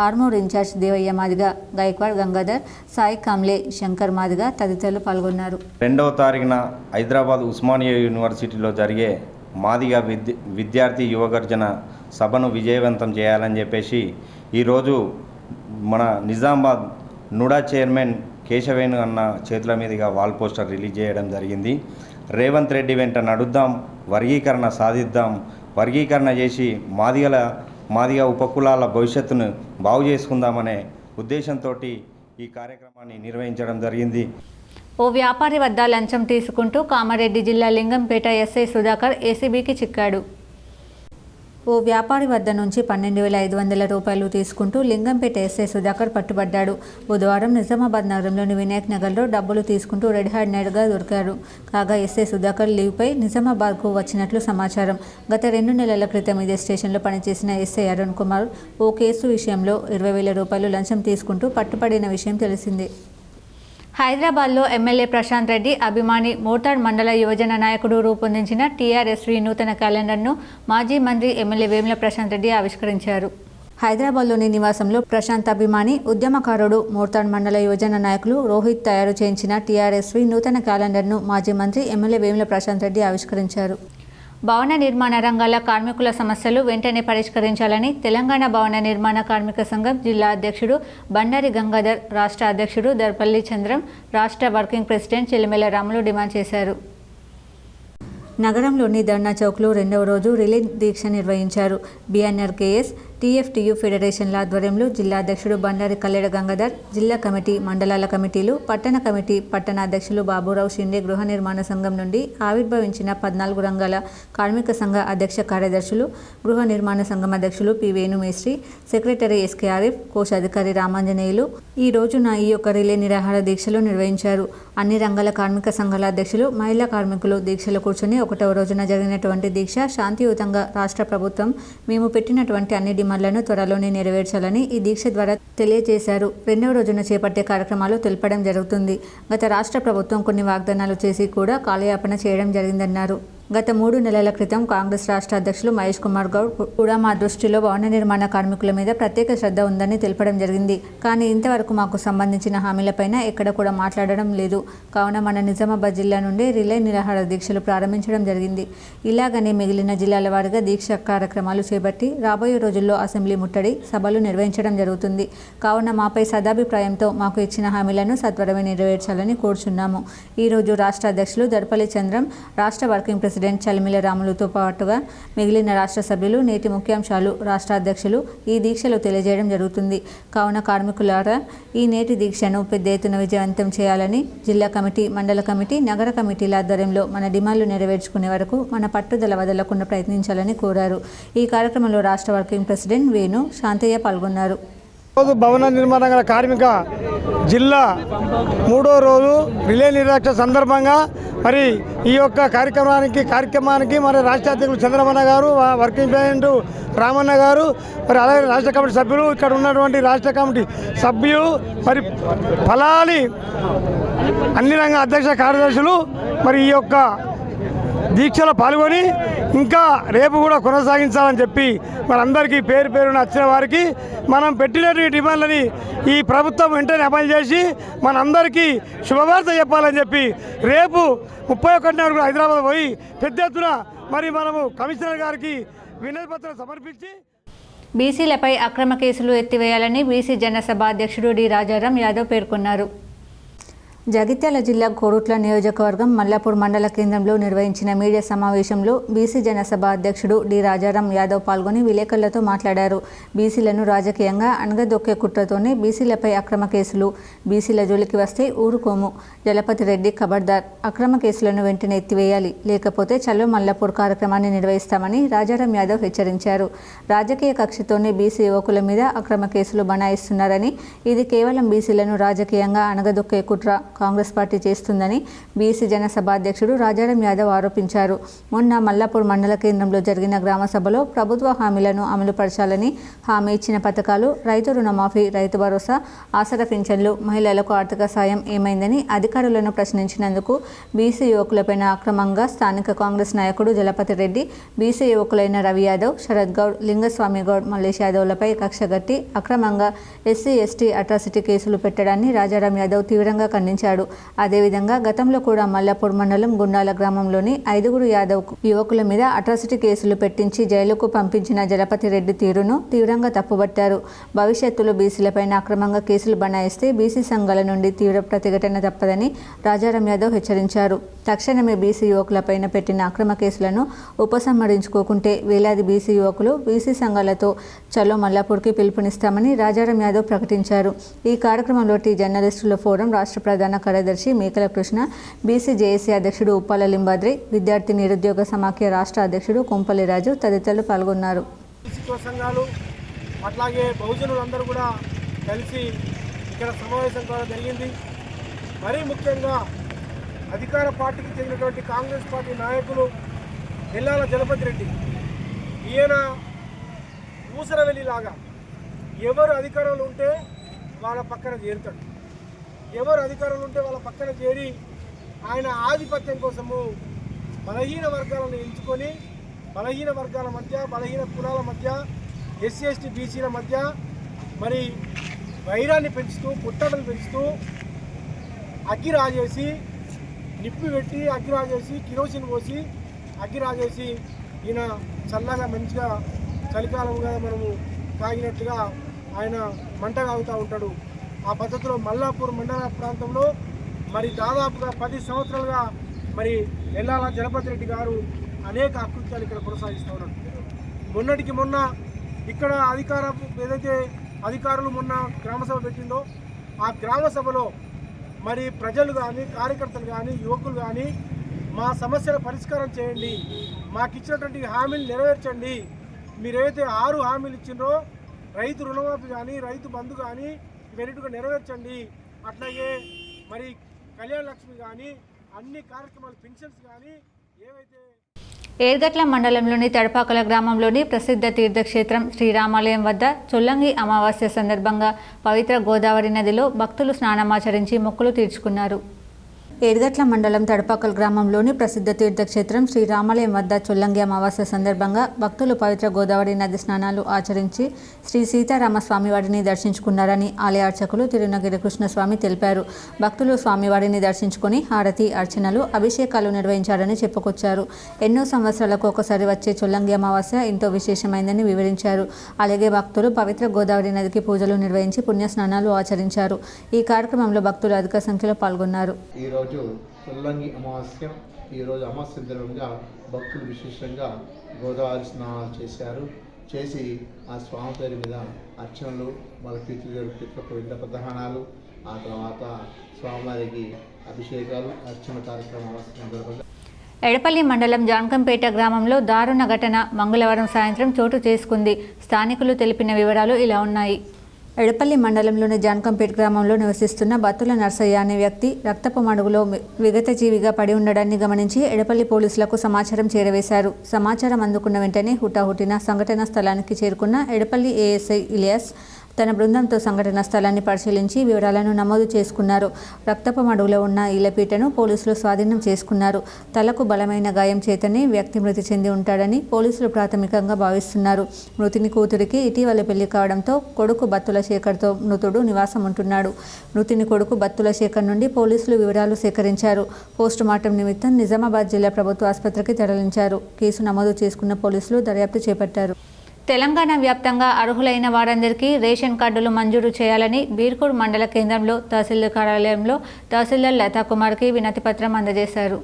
ఆర్మూర్ ఇన్ఛార్జ్ దేవయ్య మాదిగ, గైక్వాడ్ గంగాధర్, సాయి కామ్లే, శంకర్ మాదిగ తదితరులు పాల్గొన్నారు. 2వ తారీఖున హైదరాబాద్ ఉస్మానియా యూనివర్సిటీలో జరిగే మాదిగ విద్యార్థి యువగర్జన సభను విజయవంతం చేయాలని చెప్పేసి ఈరోజు మన నిజామాబాద్ నుడా చైర్మన్ కేశవేణు అన్న చేతుల మీదుగా వాల్ పోస్టర్ రిలీజ్ చేయడం జరిగింది. రేవంత్ రెడ్డి వెంట నడుద్దాం, వర్గీకరణ సాధిద్దాం, వర్గీకరణ చేసి మాదిగ ఉపకులాల భవిష్యత్తును బాగు చేసుకుందామనే ఉద్దేశంతో ఈ కార్యక్రమాన్ని నిర్వహించడం జరిగింది. ఓ వ్యాపారి వద్ద లంచం తీసుకుంటూ కామారెడ్డి జిల్లా లింగంపేట ఎస్ఐ సుధాకర్ ఏసీబీకి చిక్కాడు. ఓ వ్యాపారి వద్ద నుంచి 12,500 రూపాయలు తీసుకుంటూ లింగంపేట ఎస్ఐ సుధాకర్ పట్టుబడ్డాడు. బుధవారం నిజామాబాద్ నగరంలోని వినాయక్ నగర్లో డబ్బులు తీసుకుంటూ రెడ్ హ్యాండెడ్గా దొరికారు. కాగా ఎస్ఐ సుధాకర్ లీవ్పై నిజామాబాద్కు వచ్చినట్లు సమాచారం. గత 2 నెలల క్రితం ఇదే స్టేషన్లో పనిచేసిన ఎస్ఐ అరుణ్ కుమార్ ఓ కేసు విషయంలో 20,000 రూపాయలు లంచం తీసుకుంటూ పట్టుబడిన విషయం తెలిసిందే. హైదరాబాద్లో ఎమ్మెల్యే ప్రశాంత్ రెడ్డి అభిమాని మోతాడ్ మండల యువజన నాయకుడు రూపొందించిన టీఆర్ఎస్వి నూతన క్యాలెండర్ను మాజీ మంత్రి ఎమ్మెల్యే వేముల ప్రశాంత్ రెడ్డి ఆవిష్కరించారు. హైదరాబాద్లోని నివాసంలో ప్రశాంత్ అభిమాని, ఉద్యమకారుడు, మోతాడ్ మండల యువజన నాయకులు రోహిత్ తయారు చేయించిన టీఆర్ఎస్వి నూతన క్యాలెండర్ను మాజీ మంత్రి ఎమ్మెల్యే వేముల ప్రశాంత్ రెడ్డి ఆవిష్కరించారు. భవన నిర్మాణ రంగాల కార్మికుల సమస్యలు వెంటనే పరిష్కరించాలని తెలంగాణ భవన నిర్మాణ కార్మిక సంఘం జిల్లా అధ్యక్షుడు బండారి గంగాధర్, రాష్ట్ర అధ్యక్షుడు దర్పల్లి చంద్రం, రాష్ట్ర working president Chelimela Ramulu demand చేశారు. నగరంలోని ధర్నా చౌక్లో 2వ రోజు రిలే దీక్ష నిర్వహించారు. బీఎన్ఆర్కేఎస్, టీఎఫ్టీయూ ఫెడరేషన్ల ఆధ్వర్యంలో జిల్లా అధ్యక్షుడు బండారి కల్లెడ గంగాధర్, జిల్లా కమిటీ, మండలాల కమిటీలు, పట్టణ కమిటీ, పట్టణ అధ్యక్షులు బాబురావు షిండే, గృహ నిర్మాణ సంఘం నుండి ఆవిర్భవించిన 14 రంగాల కార్మిక సంఘ అధ్యక్ష కార్యదర్శులు, గృహ నిర్మాణ సంఘం అధ్యక్షులు పి వేణుమేశ్రీ, సెక్రటరీ ఎస్కే ఆరిఫ్, కోశాధికారి రామాంజనేయులు ఈ రోజున ఈ యొక్క రిలే నిరాహార దీక్షలు నిర్వహించారు. అన్ని రంగాల కార్మిక సంఘాల అధ్యక్షులు, మహిళా కార్మికులు దీక్షలు కూర్చొని 1వ రోజున జరిగినటువంటి దీక్ష శాంతియుతంగా రాష్ట్ర ప్రభుత్వం మేము పెట్టినటువంటి అన్ని డిమాండ్లను త్వరలోనే నెరవేర్చాలని ఈ దీక్ష ద్వారా తెలియజేశారు. 2వ రోజున చేపట్టే కార్యక్రమాలు తెలపడం జరుగుతుంది. గత రాష్ట్ర ప్రభుత్వం కొన్ని వాగ్దానాలు చేసి కూడా కాలయాపన చేయడం జరిగిందన్నారు. గత 3 నెలల క్రితం కాంగ్రెస్ రాష్ట్ర అధ్యక్షులు మహేష్ కుమార్ గౌడ్ కూడా మా దృష్టిలో భవన నిర్మాణ కార్మికుల మీద ప్రత్యేక శ్రద్ధ ఉందని తెలపడం జరిగింది. కానీ ఇంతవరకు మాకు సంబంధించిన హామీలపైన ఎక్కడ కూడా మాట్లాడడం లేదు. కావున మన నిజామాబాద్ జిల్లా నుండి రిలే నిరాహార దీక్షలు ప్రారంభించడం జరిగింది. ఇలాగనే మిగిలిన జిల్లాల వారీగా దీక్ష కార్యక్రమాలు చేపట్టి రాబోయే రోజుల్లో అసెంబ్లీ ముట్టడి సభలు నిర్వహించడం జరుగుతుంది. కావున మాపై సదాభిప్రాయంతో మాకు ఇచ్చిన హామీలను సత్వరమే నెరవేర్చాలని కోరుచున్నాము. ఈరోజు రాష్ట్ర అధ్యక్షులు దర్పల్లి చంద్రం, రాష్ట్ర వర్కింగ్ ప్రెసిడెంట్ చలిమిల రాములతో పాటుగా మిగిలిన రాష్ట్ర సభ్యులు నేటి ముఖ్యాంశాలు రాష్ట్ర అధ్యక్షులు ఈ దీక్షలో తెలియజేయడం జరుగుతుంది. కావున కార్మికులారా ఈ నేటి దీక్షను పెద్ద ఎత్తున విజయవంతం చేయాలని జిల్లా కమిటీ, మండల కమిటీ, నగర కమిటీల ఆధ్వర్యంలో మన డిమాండ్లు నెరవేర్చుకునే వరకు మన పట్టుదల వదలకుండా ప్రయత్నించాలని కోరారు. ఈ కార్యక్రమంలో రాష్ట్ర వర్కింగ్ ప్రెసిడెంట్ వేణు, శాంతయ్య పాల్గొన్నారు. భవన నిర్మాణ కార్మిక జిల్లా 3వ రోజు రిలే నిరాక్ష సందర్భంగా మరి ఈ యొక్క కార్యక్రమానికి మరి రాష్ట్ర అధ్యక్షులు చంద్రమన్న గారు, వర్కింగ్ ప్రెసిడెంట్ రామన్న గారు, మరి అలాగే రాష్ట్ర కమిటీ సభ్యులు, ఇక్కడ ఉన్నటువంటి రాష్ట్ర కమిటీ సభ్యులు, మరి ఫలాలి అన్ని రంగ అధ్యక్ష కార్యదర్శులు మరి ఈ యొక్క దీక్షలో పాల్గొని ఇంకా రేపు కూడా కొనసాగించాలని చెప్పి మనందరికీ పేరున వచ్చిన వారికి మనం పెట్టినటువంటి డిమాండ్లని ఈ ప్రభుత్వం వెంటనే అమలు చేసి మనందరికీ శుభవార్త చెప్పాలని చెప్పి రేపు 31 హైదరాబాద్ పోయి పెద్ద ఎత్తున మరి మనము కమిషనర్ గారికి వినతి పత్రం సమర్పించి బీసీలపై అక్రమ కేసులు ఎత్తివేయాలని బీసీ జనసభ అధ్యక్షుడు డి రాజారాం యాదవ్ పేర్కొన్నారు. జగిత్యాల జిల్లా కోరుట్ల నియోజకవర్గం మల్లాపూర్ మండల కేంద్రంలో నిర్వహించిన మీడియా సమావేశంలో బీసీ జనసభ అధ్యక్షుడు డి రాజారాం యాదవ్ పాల్గొని విలేకరులతో మాట్లాడారు. బీసీలను రాజకీయంగా అణగదొక్కే కుట్రతోనే బీసీలపై అక్రమ కేసులు, బీసీల జోలికి వస్తే ఊరుకోము, జలపతి రెడ్డి ఖబర్దార్, అక్రమ కేసులను వెంటనే ఎత్తివేయాలి, లేకపోతే చలో మల్లాపూర్ కార్యక్రమాన్ని నిర్వహిస్తామని రాజారాం యాదవ్ హెచ్చరించారు. రాజకీయ కక్షతోనే బీసీ యువకుల మీద అక్రమ కేసులు బనాయిస్తున్నారని, ఇది కేవలం బీసీలను రాజకీయంగా అణగదొక్కే కుట్ర కాంగ్రెస్ పార్టీ చేస్తుందని బీసీ జనసభ అధ్యక్షుడు రాజారాం యాదవ్ ఆరోపించారు. మొన్న మల్లాపూర్ మండల కేంద్రంలో జరిగిన గ్రామ సభలో ప్రభుత్వ హామీలను అమలుపరచాలని హామీ ఇచ్చిన పథకాలు, రైతు రుణమాఫీ, రైతు భరోసా, ఆసరా పింఛన్లు, మహిళలకు ఆర్థిక సాయం ఏమైందని అధికారులను ప్రశ్నించినందుకు బీసీ యువకులపైన అక్రమంగా స్థానిక కాంగ్రెస్ నాయకుడు జలపతి రెడ్డి, బీసీ యువకులైన రవి యాదవ్, శరత్ గౌడ్, లింగస్వామి గౌడ్, మల్లేష్ యాదవ్లపై కక్షగట్టి అక్రమంగా ఎస్సీ ఎస్టీ అట్రాసిటీ కేసులు పెట్టడాన్ని రాజారాం యాదవ్ తీవ్రంగా ఖండించారు. అదేవిధంగా గతంలో కూడా మల్లాపూర్ మండలం గుండాల గ్రామంలోని 5 యాదవ్ యువకుల మీద అట్రాసిటీ కేసులు పెట్టించి జైలుకు పంపించిన జలపతి రెడ్డి తీరును తీవ్రంగా తప్పుబట్టారు. భవిష్యత్తులో బీసీలపైన అక్రమంగా కేసులు బనాయిస్తే బీసీ సంఘాల నుండి తీవ్ర ప్రతిఘటన తప్పదని రాజారాం యాదవ్ హెచ్చరించారు. తక్షణమే బీసీ యువకులపైన పెట్టిన అక్రమ కేసులను ఉపసంహరించుకోకుంటే వేలాది బీసీ యువకులు బీసీ సంఘాలతో చలో మల్లాపూర్కి పిలుపునిస్తామని రాజారాం యాదవ్ ప్రకటించారు. ఈ కార్యక్రమంలో టీ జర్నలిస్టుల ఫోరం రాష్ట్ర ప్రధాన కార్యదర్శి మేకల కృష్ణ, బీసీ జేఏసీ అధ్యక్షుడు ఉప్పాల లింబాద్రి, విద్యార్థి నిరుద్యోగ సమాఖ్య రాష్ట్ర అధ్యక్షుడు కుంపల్లి రాజు తదితరులు పాల్గొన్నారు. సంఘాలు అట్లాగే బహుజనులందరూ కూడా కలిసి ఇక్కడ సమావేశం కూడా జరిగింది. మరీ ముఖ్యంగా అధికార పార్టీకి చెందినటువంటి కాంగ్రెస్ పార్టీ నాయకులు ఎల్లాల జలపతి రెడ్డి, ఈయన ఊసరవెల్లిలాగా ఎవరు అధికారంలో ఉంటే వాళ్ళ పక్కన చేరుతాడు, ఎవరు అధికారంలో ఉంటే వాళ్ళ పక్కన చేరి ఆయన ఆధిపత్యం కోసము బలహీన వర్గాలను ఎంచుకొని బలహీన వర్గాల మధ్య, బలహీన కులాల మధ్య, ఎస్సీ ఎస్టీ బీసీల మధ్య మరి వైరాన్ని పెంచుతూ, పుట్టడలు పెంచుతూ అగ్గిరాజేసి, నిప్పి పెట్టి అగ్గిరాజేసి, కిరోసిన్ పోసి అగ్గిరాజేసి ఈయన చల్లగా మంచిగా చలికాలం కదా మనము తాగినట్టుగా ఆయన మంట తాగుతూ ఉంటాడు. ఆ పద్ధతిలో మల్లాపూర్ మండల ప్రాంతంలో మరి దాదాపుగా 10 సంవత్సరాలుగా మరి ఎల్లాల జలపతి రెడ్డి గారు అనేక అకృత్యాలు ఇక్కడ కొనసాగిస్తూ ఉన్నారు. మొన్నటికి మొన్న ఇక్కడ ఏదైతే అధికారులు మొన్న గ్రామసభ పెట్టిందో ఆ గ్రామ సభలో మరి ప్రజలు కానీ, కార్యకర్తలు కానీ, యువకులు కానీ మా సమస్యల పరిష్కారం చేయండి, మాకు ఇచ్చినటువంటి హామీలు నెరవేర్చండి, మీరైతే 6 హామీలు ఇచ్చిండ్రో రైతు రుణమాఫీ కానీ, రైతు బంధు కానీ ఇవన్నిటిగా నెరవేర్చండి, అట్లాగే మరి కళ్యాణ లక్ష్మి కానీ అన్ని కార్యక్రమాలు, పెన్షన్స్ కానీ ఏవైతే. ఏర్గట్ల మండలంలోని తడపాకల గ్రామంలోని ప్రసిద్ధ తీర్థక్షేత్రం శ్రీరామాలయం వద్ద చొల్లంగి అమావాస్య సందర్భంగా పవిత్ర గోదావరి నదిలో భక్తులు స్నానమాచరించి మొక్కులు తీర్చుకున్నారు. ఏర్గట్ల మండలం తడపాకల్ గ్రామంలోని ప్రసిద్ధ తీర్థక్షేత్రం శ్రీరామాలయం వద్ద చొల్లంగి అమావాస్య సందర్భంగా భక్తులు పవిత్ర గోదావరి నది స్నానాలు ఆచరించి శ్రీ సీతారామ స్వామివారిని దర్శించుకున్నారని ఆలయ అర్చకులు తిరునగిరి కృష్ణస్వామి తెలిపారు. భక్తులు స్వామివారిని దర్శించుకొని హారతి, అర్చనలు, అభిషేకాలు నిర్వహించారని చెప్పుకొచ్చారు. ఎన్నో సంవత్సరాలకు ఒకసారి వచ్చే చొల్లంగి అమావాస్య ఎంతో విశేషమైందని వివరించారు. అలాగే భక్తులు పవిత్ర గోదావరి నదికి పూజలు నిర్వహించి పుణ్యస్నానాలు ఆచరించారు. ఈ కార్యక్రమంలో భక్తులు అధిక సంఖ్యలో పాల్గొన్నారు. ఈరోజు చొల్లంగి అమావాస్య, ఈరోజు అమావాస్య సందర్భంగా భక్తులు విశేషంగా గోదావరి స్నానాలు చేసి ఆ స్వామి పేరు మీద అర్చనలు, వాళ్ళ పితృలకు ఇంట ప్రధానాలు, ఆ తర్వాత స్వామివారికి అభిషేకాలు, అర్చన కార్యక్రమాల సందర్భంగా ఎడపల్లి మండలం జాన్కంపేట గ్రామంలో దారుణ ఘటన మంగళవారం సాయంత్రం చోటు చేసుకుంది. స్థానికులు తెలిపిన వివరాలు ఇలా ఉన్నాయి. ఎడపల్లి మండలంలోని జాన్కంపేట్ గ్రామంలో నివసిస్తున్న బత్తుల నర్సయ్య అనే వ్యక్తి రక్తపు మడుగులో విగతజీవిగా పడి ఉండడాన్ని గమనించి ఎడపల్లి పోలీసులకు సమాచారం చేరవేశారు. సమాచారం అందుకున్న వెంటనే హుటాహుటిన సంఘటనా స్థలానికి చేరుకున్న ఎడపల్లి ఏఎస్ఐ ఇలియాస్ తన బృందంతో సంఘటనా స్థలాన్ని పరిశీలించి వివరాలను నమోదు చేసుకున్నారు. రక్తపు మడుగులో ఉన్న ఇలపీటను పోలీసులు స్వాధీనం చేసుకున్నారు. తలకు బలమైన గాయం చేతనే వ్యక్తి మృతి చెంది ఉంటాడని పోలీసులు ప్రాథమికంగా భావిస్తున్నారు. మృతుని కూతురికి ఇటీవల పెళ్లి కావడంతో కొడుకు బత్తుల శేఖర్తో మృతుడు నివాసం ఉంటున్నాడు. మృతుని కొడుకు బత్తుల శేఖర్ నుండి పోలీసులు వివరాలు సేకరించారు. పోస్టుమార్టం నిమిత్తం నిజామాబాద్ జిల్లా ప్రభుత్వ ఆసుపత్రికి తరలించారు. కేసు నమోదు చేసుకున్న పోలీసులు దర్యాప్తు చేపట్టారు. తెలంగాణ వ్యాప్తంగా అర్హులైన వారందరికీ రేషన్ కార్డులు మంజూరు చేయాలని బీర్కూర్ మండల కేంద్రంలో తహసీల్దార్ కార్యాలయంలో తహసీల్దార్ లతాకుమార్కి వినతి పత్రం అందజేశారు.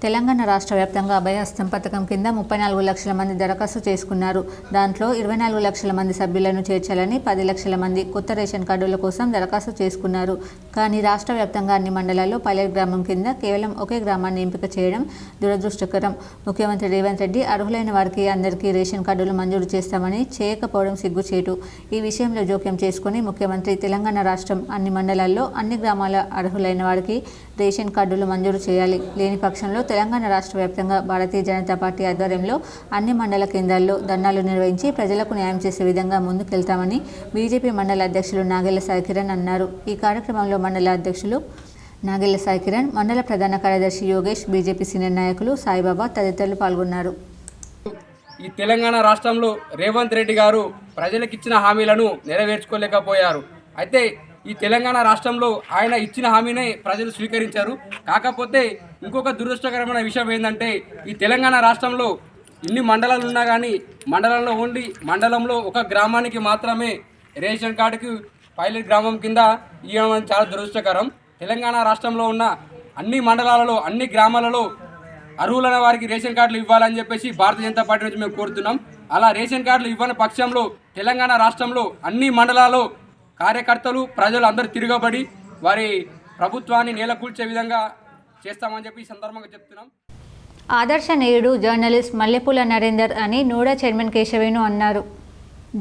తెలంగాణ రాష్ట్ర వ్యాప్తంగా అభయహస్తం పథకం కింద 34 లక్షల మంది దరఖాస్తు చేసుకున్నారు. దాంట్లో 24 లక్షల మంది సభ్యులను చేర్చాలని 10 లక్షల మంది కొత్త రేషన్ కార్డుల కోసం దరఖాస్తు చేసుకున్నారు. కానీ రాష్ట్ర వ్యాప్తంగా అన్ని మండలాల్లో పైలట్ గ్రామం కింద కేవలం ఒకే గ్రామాన్ని ఎంపిక చేయడం దురదృష్టకరం. ముఖ్యమంత్రి రేవంత్ రెడ్డి అర్హులైన వారికి అందరికీ రేషన్ కార్డులు మంజూరు చేస్తామని చేయకపోవడం సిగ్గుచేటు. ఈ విషయంలో జోక్యం చేసుకుని ముఖ్యమంత్రి తెలంగాణ రాష్ట్రం అన్ని మండలాల్లో అన్ని గ్రామాల అర్హులైన వారికి రేషన్ కార్డులు మంజూరు చేయాలి. లేని పక్షంలో తెలంగాణ రాష్ట్ర వ్యాప్తంగా భారతీయ జనతా పార్టీ ఆధ్వర్యంలో అన్ని మండల కేంద్రాల్లో ధర్నాలు నిర్వహించి ప్రజలకు న్యాయం చేసే విధంగా ముందుకెళ్తామని బీజేపీ మండల అధ్యక్షులు నాగెళ్ల సాయికిరణ్ అన్నారు. ఈ కార్యక్రమంలో మండల అధ్యక్షులు నాగెళ్ల సాయికిరణ్, మండల ప్రధాన కార్యదర్శి యోగేష్, బీజేపీ సీనియర్ నాయకులు సాయిబాబా తదితరులు పాల్గొన్నారు. ఈ తెలంగాణ రాష్ట్రంలో రేవంత్ రెడ్డి గారు ప్రజలకు ఇచ్చిన హామీలను నెరవేర్చుకోలేకపోయారు. అయితే ఈ తెలంగాణ రాష్ట్రంలో ఆయన ఇచ్చిన హామీనే ప్రజలు స్వీకరించారు. కాకపోతే ఇంకొక దురదృష్టకరమైన విషయం ఏంటంటే ఈ తెలంగాణ రాష్ట్రంలో ఇన్ని మండలాలు ఉన్నా కానీ మండలంలో ఒక గ్రామానికి మాత్రమే రేషన్ కార్డుకి పైలట్ గ్రామం కింద ఇవ్వడం చాలా దురదృష్టకరం. తెలంగాణ రాష్ట్రంలో ఉన్న అన్ని మండలాలలో అన్ని గ్రామాలలో అర్హులైన వారికి రేషన్ కార్డులు ఇవ్వాలని చెప్పేసి భారతీయ జనతా పార్టీ నుంచి మేము కోరుతున్నాం. అలా రేషన్ కార్డులు ఇవ్వని పక్షంలో తెలంగాణ రాష్ట్రంలో అన్ని మండలాల్లో కార్యకర్తలు ప్రజలు అందరూ తిరగబడి వారి ప్రభుత్వాన్ని నేలకూల్చే విధంగా చేస్తామని చెప్పి ఈ సందర్భంగా చెప్తున్నాం. ఆదర్శనీయుడు జర్నలిస్ట్ మల్లెపూల నరేందర్ అని నూడా చైర్మన్ కేశవేణు అన్నారు.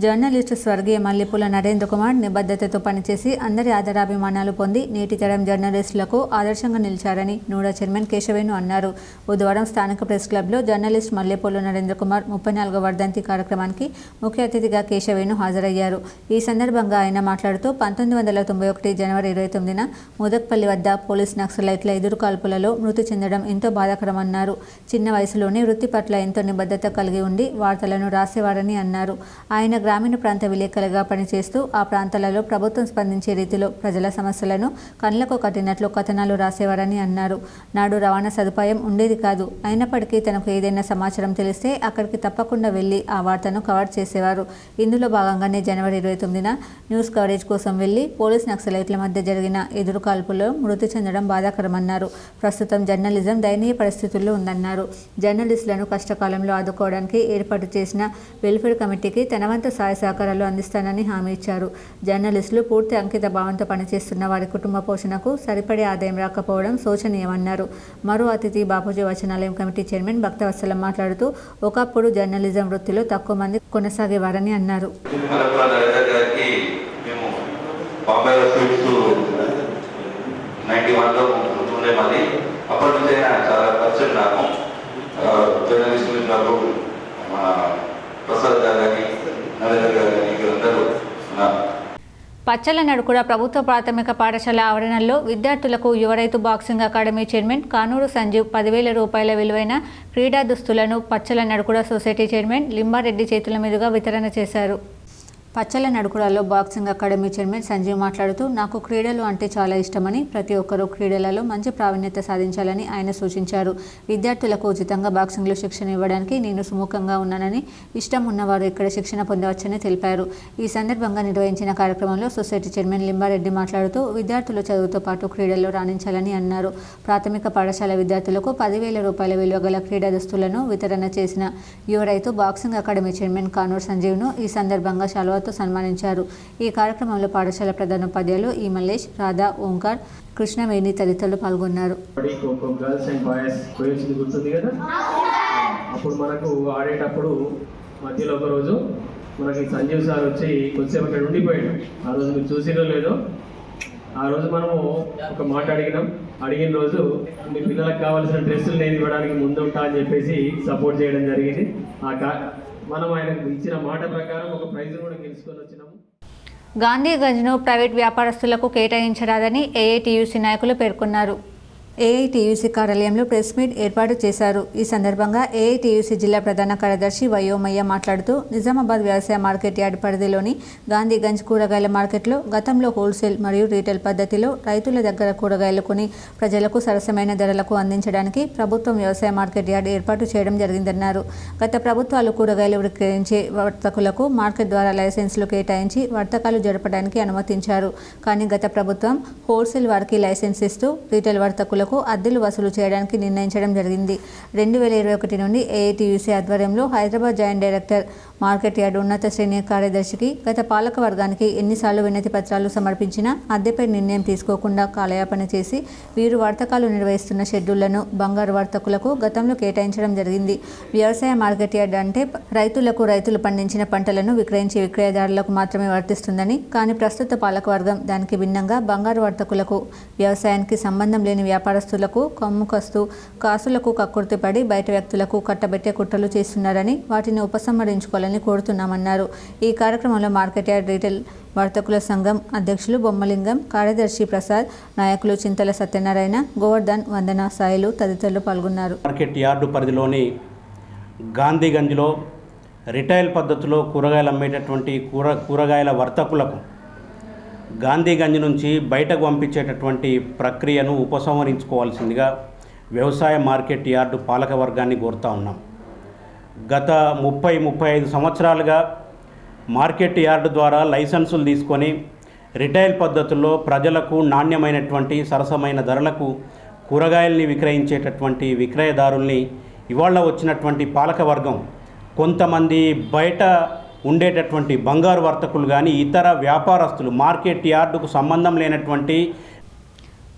జర్నలిస్టు స్వర్గీయ మల్లెపూల నరేంద్ర కుమార్ నిబద్ధతతో పనిచేసి అందరి ఆదరాభిమానాలు పొంది నేటి తరం జర్నలిస్టులకు ఆదర్శంగా నిలిచారని నూడా చైర్మన్ కేశవేణు అన్నారు. బుధవారం స్థానిక ప్రెస్ క్లబ్లో జర్నలిస్ట్ మల్లెపూల నరేంద్ర కుమార్ 34వ వర్ధంతి కార్యక్రమానికి ముఖ్య అతిథిగా కేశవేణు హాజరయ్యారు. ఈ సందర్భంగా ఆయన మాట్లాడుతూ 1991 జనవరి 29న ముదక్పల్లి వద్ద పోలీస్ నక్సలైట్ల ఎదురుకాల్పులలో మృతి చెందడం ఎంతో బాధాకరమన్నారు. చిన్న వయసులోనే వృత్తి పట్ల ఎంతో నిబద్ధత కలిగి ఉండి వార్తలను రాసేవారని అన్నారు. ఆయన గ్రామీణ ప్రాంత విలేకరులుగా పనిచేస్తూ ఆ ప్రాంతాలలో ప్రభుత్వం స్పందించే రీతిలో ప్రజల సమస్యలను కళ్ళకు కట్టినట్లు కథనాలు రాసేవారని అన్నారు. నాడు రవాణా సదుపాయం ఉండేది కాదు. అయినప్పటికీ తనకు ఏదైనా సమాచారం తెలిస్తే అక్కడికి తప్పకుండా వెళ్లి ఆ వార్తను కవర్ చేసేవారు. ఇందులో భాగంగానే జనవరి 29న న్యూస్ కవరేజ్ కోసం వెళ్లి పోలీస్ నక్సలైట్ల మధ్య జరిగిన ఎదురుకాల్పుల్లో మృతి చెందడం బాధాకరమన్నారు. ప్రస్తుతం జర్నలిజం దయనీయ పరిస్థితుల్లో ఉందన్నారు. జర్నలిస్టులను కష్టకాలంలో ఆదుకోవడానికి ఏర్పాటు చేసిన వెల్ఫేర్ కమిటీకి తన వంతు సాయ సహకారాలు అందిస్తానని హామీ ఇచ్చారు. జర్నలిస్టులు పూర్తి అంకిత భావంతో పనిచేస్తున్న వారి కుటుంబ పోషణకు సరిపడే ఆదాయం రాకపోవడం శోచనీయమన్నారు. మరో అతిథి బాపూజీ వచనాలయం కమిటీ చైర్మన్ భక్తవత్సలం మాట్లాడుతూ ఒకప్పుడు జర్నలిజం వృత్తిలో తక్కువ మంది కొనసాగేవారని అన్నారు. పచ్చల నడుకుడ ప్రభుత్వ ప్రాథమిక పాఠశాల ఆవరణలో విద్యార్థులకు యువ రైతు boxing academy chairman Kanuru Sanjeev 10,000 రూపాయల విలువైన క్రీడా దుస్తులను పచ్చల నడుకుడ సొసైటీ చైర్మన్ లింబారెడ్డి చేతుల మీదుగా వితరణ చేశారు. పచ్చల నడుకుడలో బాక్సింగ్ అకాడమీ చైర్మన్ సంజీవ్ మాట్లాడుతూ నాకు క్రీడలు అంటే చాలా ఇష్టమని, ప్రతి ఒక్కరూ క్రీడలలో మంచి ప్రావీణ్యత సాధించాలని ఆయన సూచించారు. విద్యార్థులకు ఉచితంగా బాక్సింగ్లో శిక్షణ ఇవ్వడానికి నేను సుముఖంగా ఉన్నానని, ఇష్టం ఉన్నవారు ఇక్కడ శిక్షణ పొందవచ్చని తెలిపారు. ఈ సందర్భంగా నిర్వహించిన కార్యక్రమంలో సొసైటీ చైర్మన్ లింబారెడ్డి మాట్లాడుతూ విద్యార్థులు చదువుతో పాటు క్రీడల్లో రాణించాలని అన్నారు. ప్రాథమిక పాఠశాల విద్యార్థులకు 10,000 రూపాయల విలువ గల క్రీడా దుస్తులను వితరణ చేసిన యువ రైతు బాక్సింగ్ అకాడమీ చైర్మన్ కానూరు సంజీవ్ను ఈ సందర్భంగా శాలువాతో సన్మానించారు. ఈ కార్యక్రమంలో పాఠశాల ప్రధానోపాధ్యాయులు ఈ మల్లేష్, రాధా, ఓంకార్, కృష్ణవేణి తదితరులు పాల్గొన్నారు. అప్పుడు మనకు ఆడేటప్పుడు మధ్యలో ఒకరోజు మనకి సంజీవ్ సార్ వచ్చి కొద్దిసేపు అక్కడ ఉండిపోయాడు. ఆ రోజు మీరు చూసిరో లేదో, ఆ రోజు మనము ఒక మాట అడిగిన రోజు మీ పిల్లలకు కావాల్సిన డ్రెస్సులు నేను ఇవ్వడానికి ముందుంటా అని చెప్పేసి సపోర్ట్ చేయడం జరిగింది. మనం ఆయనకు ఇచ్చిన మాట ప్రకారం ఒక ప్రైజ్ కూడా గెలుచుకొని వచ్చినాము. గాంధీగంజ్ను ప్రైవేట్ వ్యాపారస్తులకు కేటాయించరాదని ఏఐటీయూసీ నాయకులు పేర్కొన్నారు. ఏఐటీయూసీ కార్యాలయంలో ప్రెస్ మీట్ ఏర్పాటు చేశారు. ఈ సందర్భంగా ఏఐటీయూసీ జిల్లా ప్రధాన కార్యదర్శి వయోమయ్య మాట్లాడుతూ నిజామాబాద్ వ్యవసాయ మార్కెట్ యార్డ్ పరిధిలోని గాంధీగంజ్ కూరగాయల మార్కెట్లో గతంలో హోల్సేల్ మరియు రీటైల్ పద్ధతిలో రైతుల దగ్గర కూరగాయలు కొని ప్రజలకు సరసమైన ధరలకు అందించడానికి ప్రభుత్వం వ్యవసాయ మార్కెట్ యార్డ్ ఏర్పాటు చేయడం జరిగిందన్నారు. గత ప్రభుత్వాలు కూరగాయలు విక్రయించే వర్తకులకు మార్కెట్ ద్వారా లైసెన్సులు కేటాయించి వర్తకాలు జరపడానికి అనుమతించారు. కానీ గత ప్రభుత్వం హోల్సేల్ వారికి లైసెన్స్ ఇస్తూ రీటైల్ వర్తకులకు అద్దెలు వసూలు చేయడానికి నిర్ణయించడం జరిగింది. 2021 నుండి ఏఐటీయూసీ ఆధ్వర్యంలో Hyderabad joint director market yard ఉన్నత శ్రేణి కార్యదర్శికి గత పాలక వర్గానికి ఎన్నిసార్లు వినతి పత్రాలు సమర్పించినా అద్దెపై నిర్ణయం తీసుకోకుండా కాలయాపన చేసి వీరు వర్తకాలు నిర్వహిస్తున్న షెడ్యూళ్లను బంగారు వర్తకులకు గతంలో కేటాయించడం జరిగింది. వ్యవసాయ మార్కెట్ యార్డ్ అంటే రైతులు పండించిన పంటలను విక్రయించే విక్రయదారులకు మాత్రమే వర్తిస్తుందని, కానీ ప్రస్తుత పాలకవర్గం దానికి భిన్నంగా బంగారు వర్తకులకు వ్యవసాయానికి సంబంధం లేని వ్యాపారస్తులకు కమ్ముకస్తూ కాసులకు కక్కుర్తిపడి బయట వ్యక్తులకు కట్టబెట్టే కుట్రలు చేస్తున్నారని వాటిని ఉపసంహరించుకోవాలని కోరుతున్నామన్నారు. ఈ కార్యక్రమంలో మార్కెట్ యార్డ్ రీటైల్ వర్తకుల సంఘం అధ్యక్షులు బొమ్మలింగం, కార్యదర్శి ప్రసాద్, నాయకులు చింతల సత్యనారాయణ, గోవర్ధన్, వందన, సాయిలు తదితరులు పాల్గొన్నారు. మార్కెట్ యార్డు పరిధిలోని గాంధీగంజ్లో రిటైల్ పద్ధతిలో కూరగాయలు అమ్మేటటువంటి కూరగాయల వర్తకులకు గాంధీగంజ్ నుంచి బయటకు పంపించేటటువంటి ప్రక్రియను ఉపసంహరించుకోవాల్సిందిగా వ్యవసాయ మార్కెట్ యార్డు పాలక వర్గాన్ని కోరుతా ఉన్నాం. గత 30-35 సంవత్సరాలుగా మార్కెట్ యార్డు ద్వారా లైసెన్సులు తీసుకొని రిటైల్ పద్ధతుల్లో ప్రజలకు నాణ్యమైనటువంటి సరసమైన ధరలకు కూరగాయల్ని విక్రయించేటటువంటి విక్రయదారుల్ని ఇవాళ వచ్చినటువంటి పాలకవర్గం కొంతమంది బయట ఉండేటటువంటి బంగారు వర్తకులు కానీ ఇతర వ్యాపారస్తులు మార్కెట్ యార్డుకు సంబంధం లేనటువంటి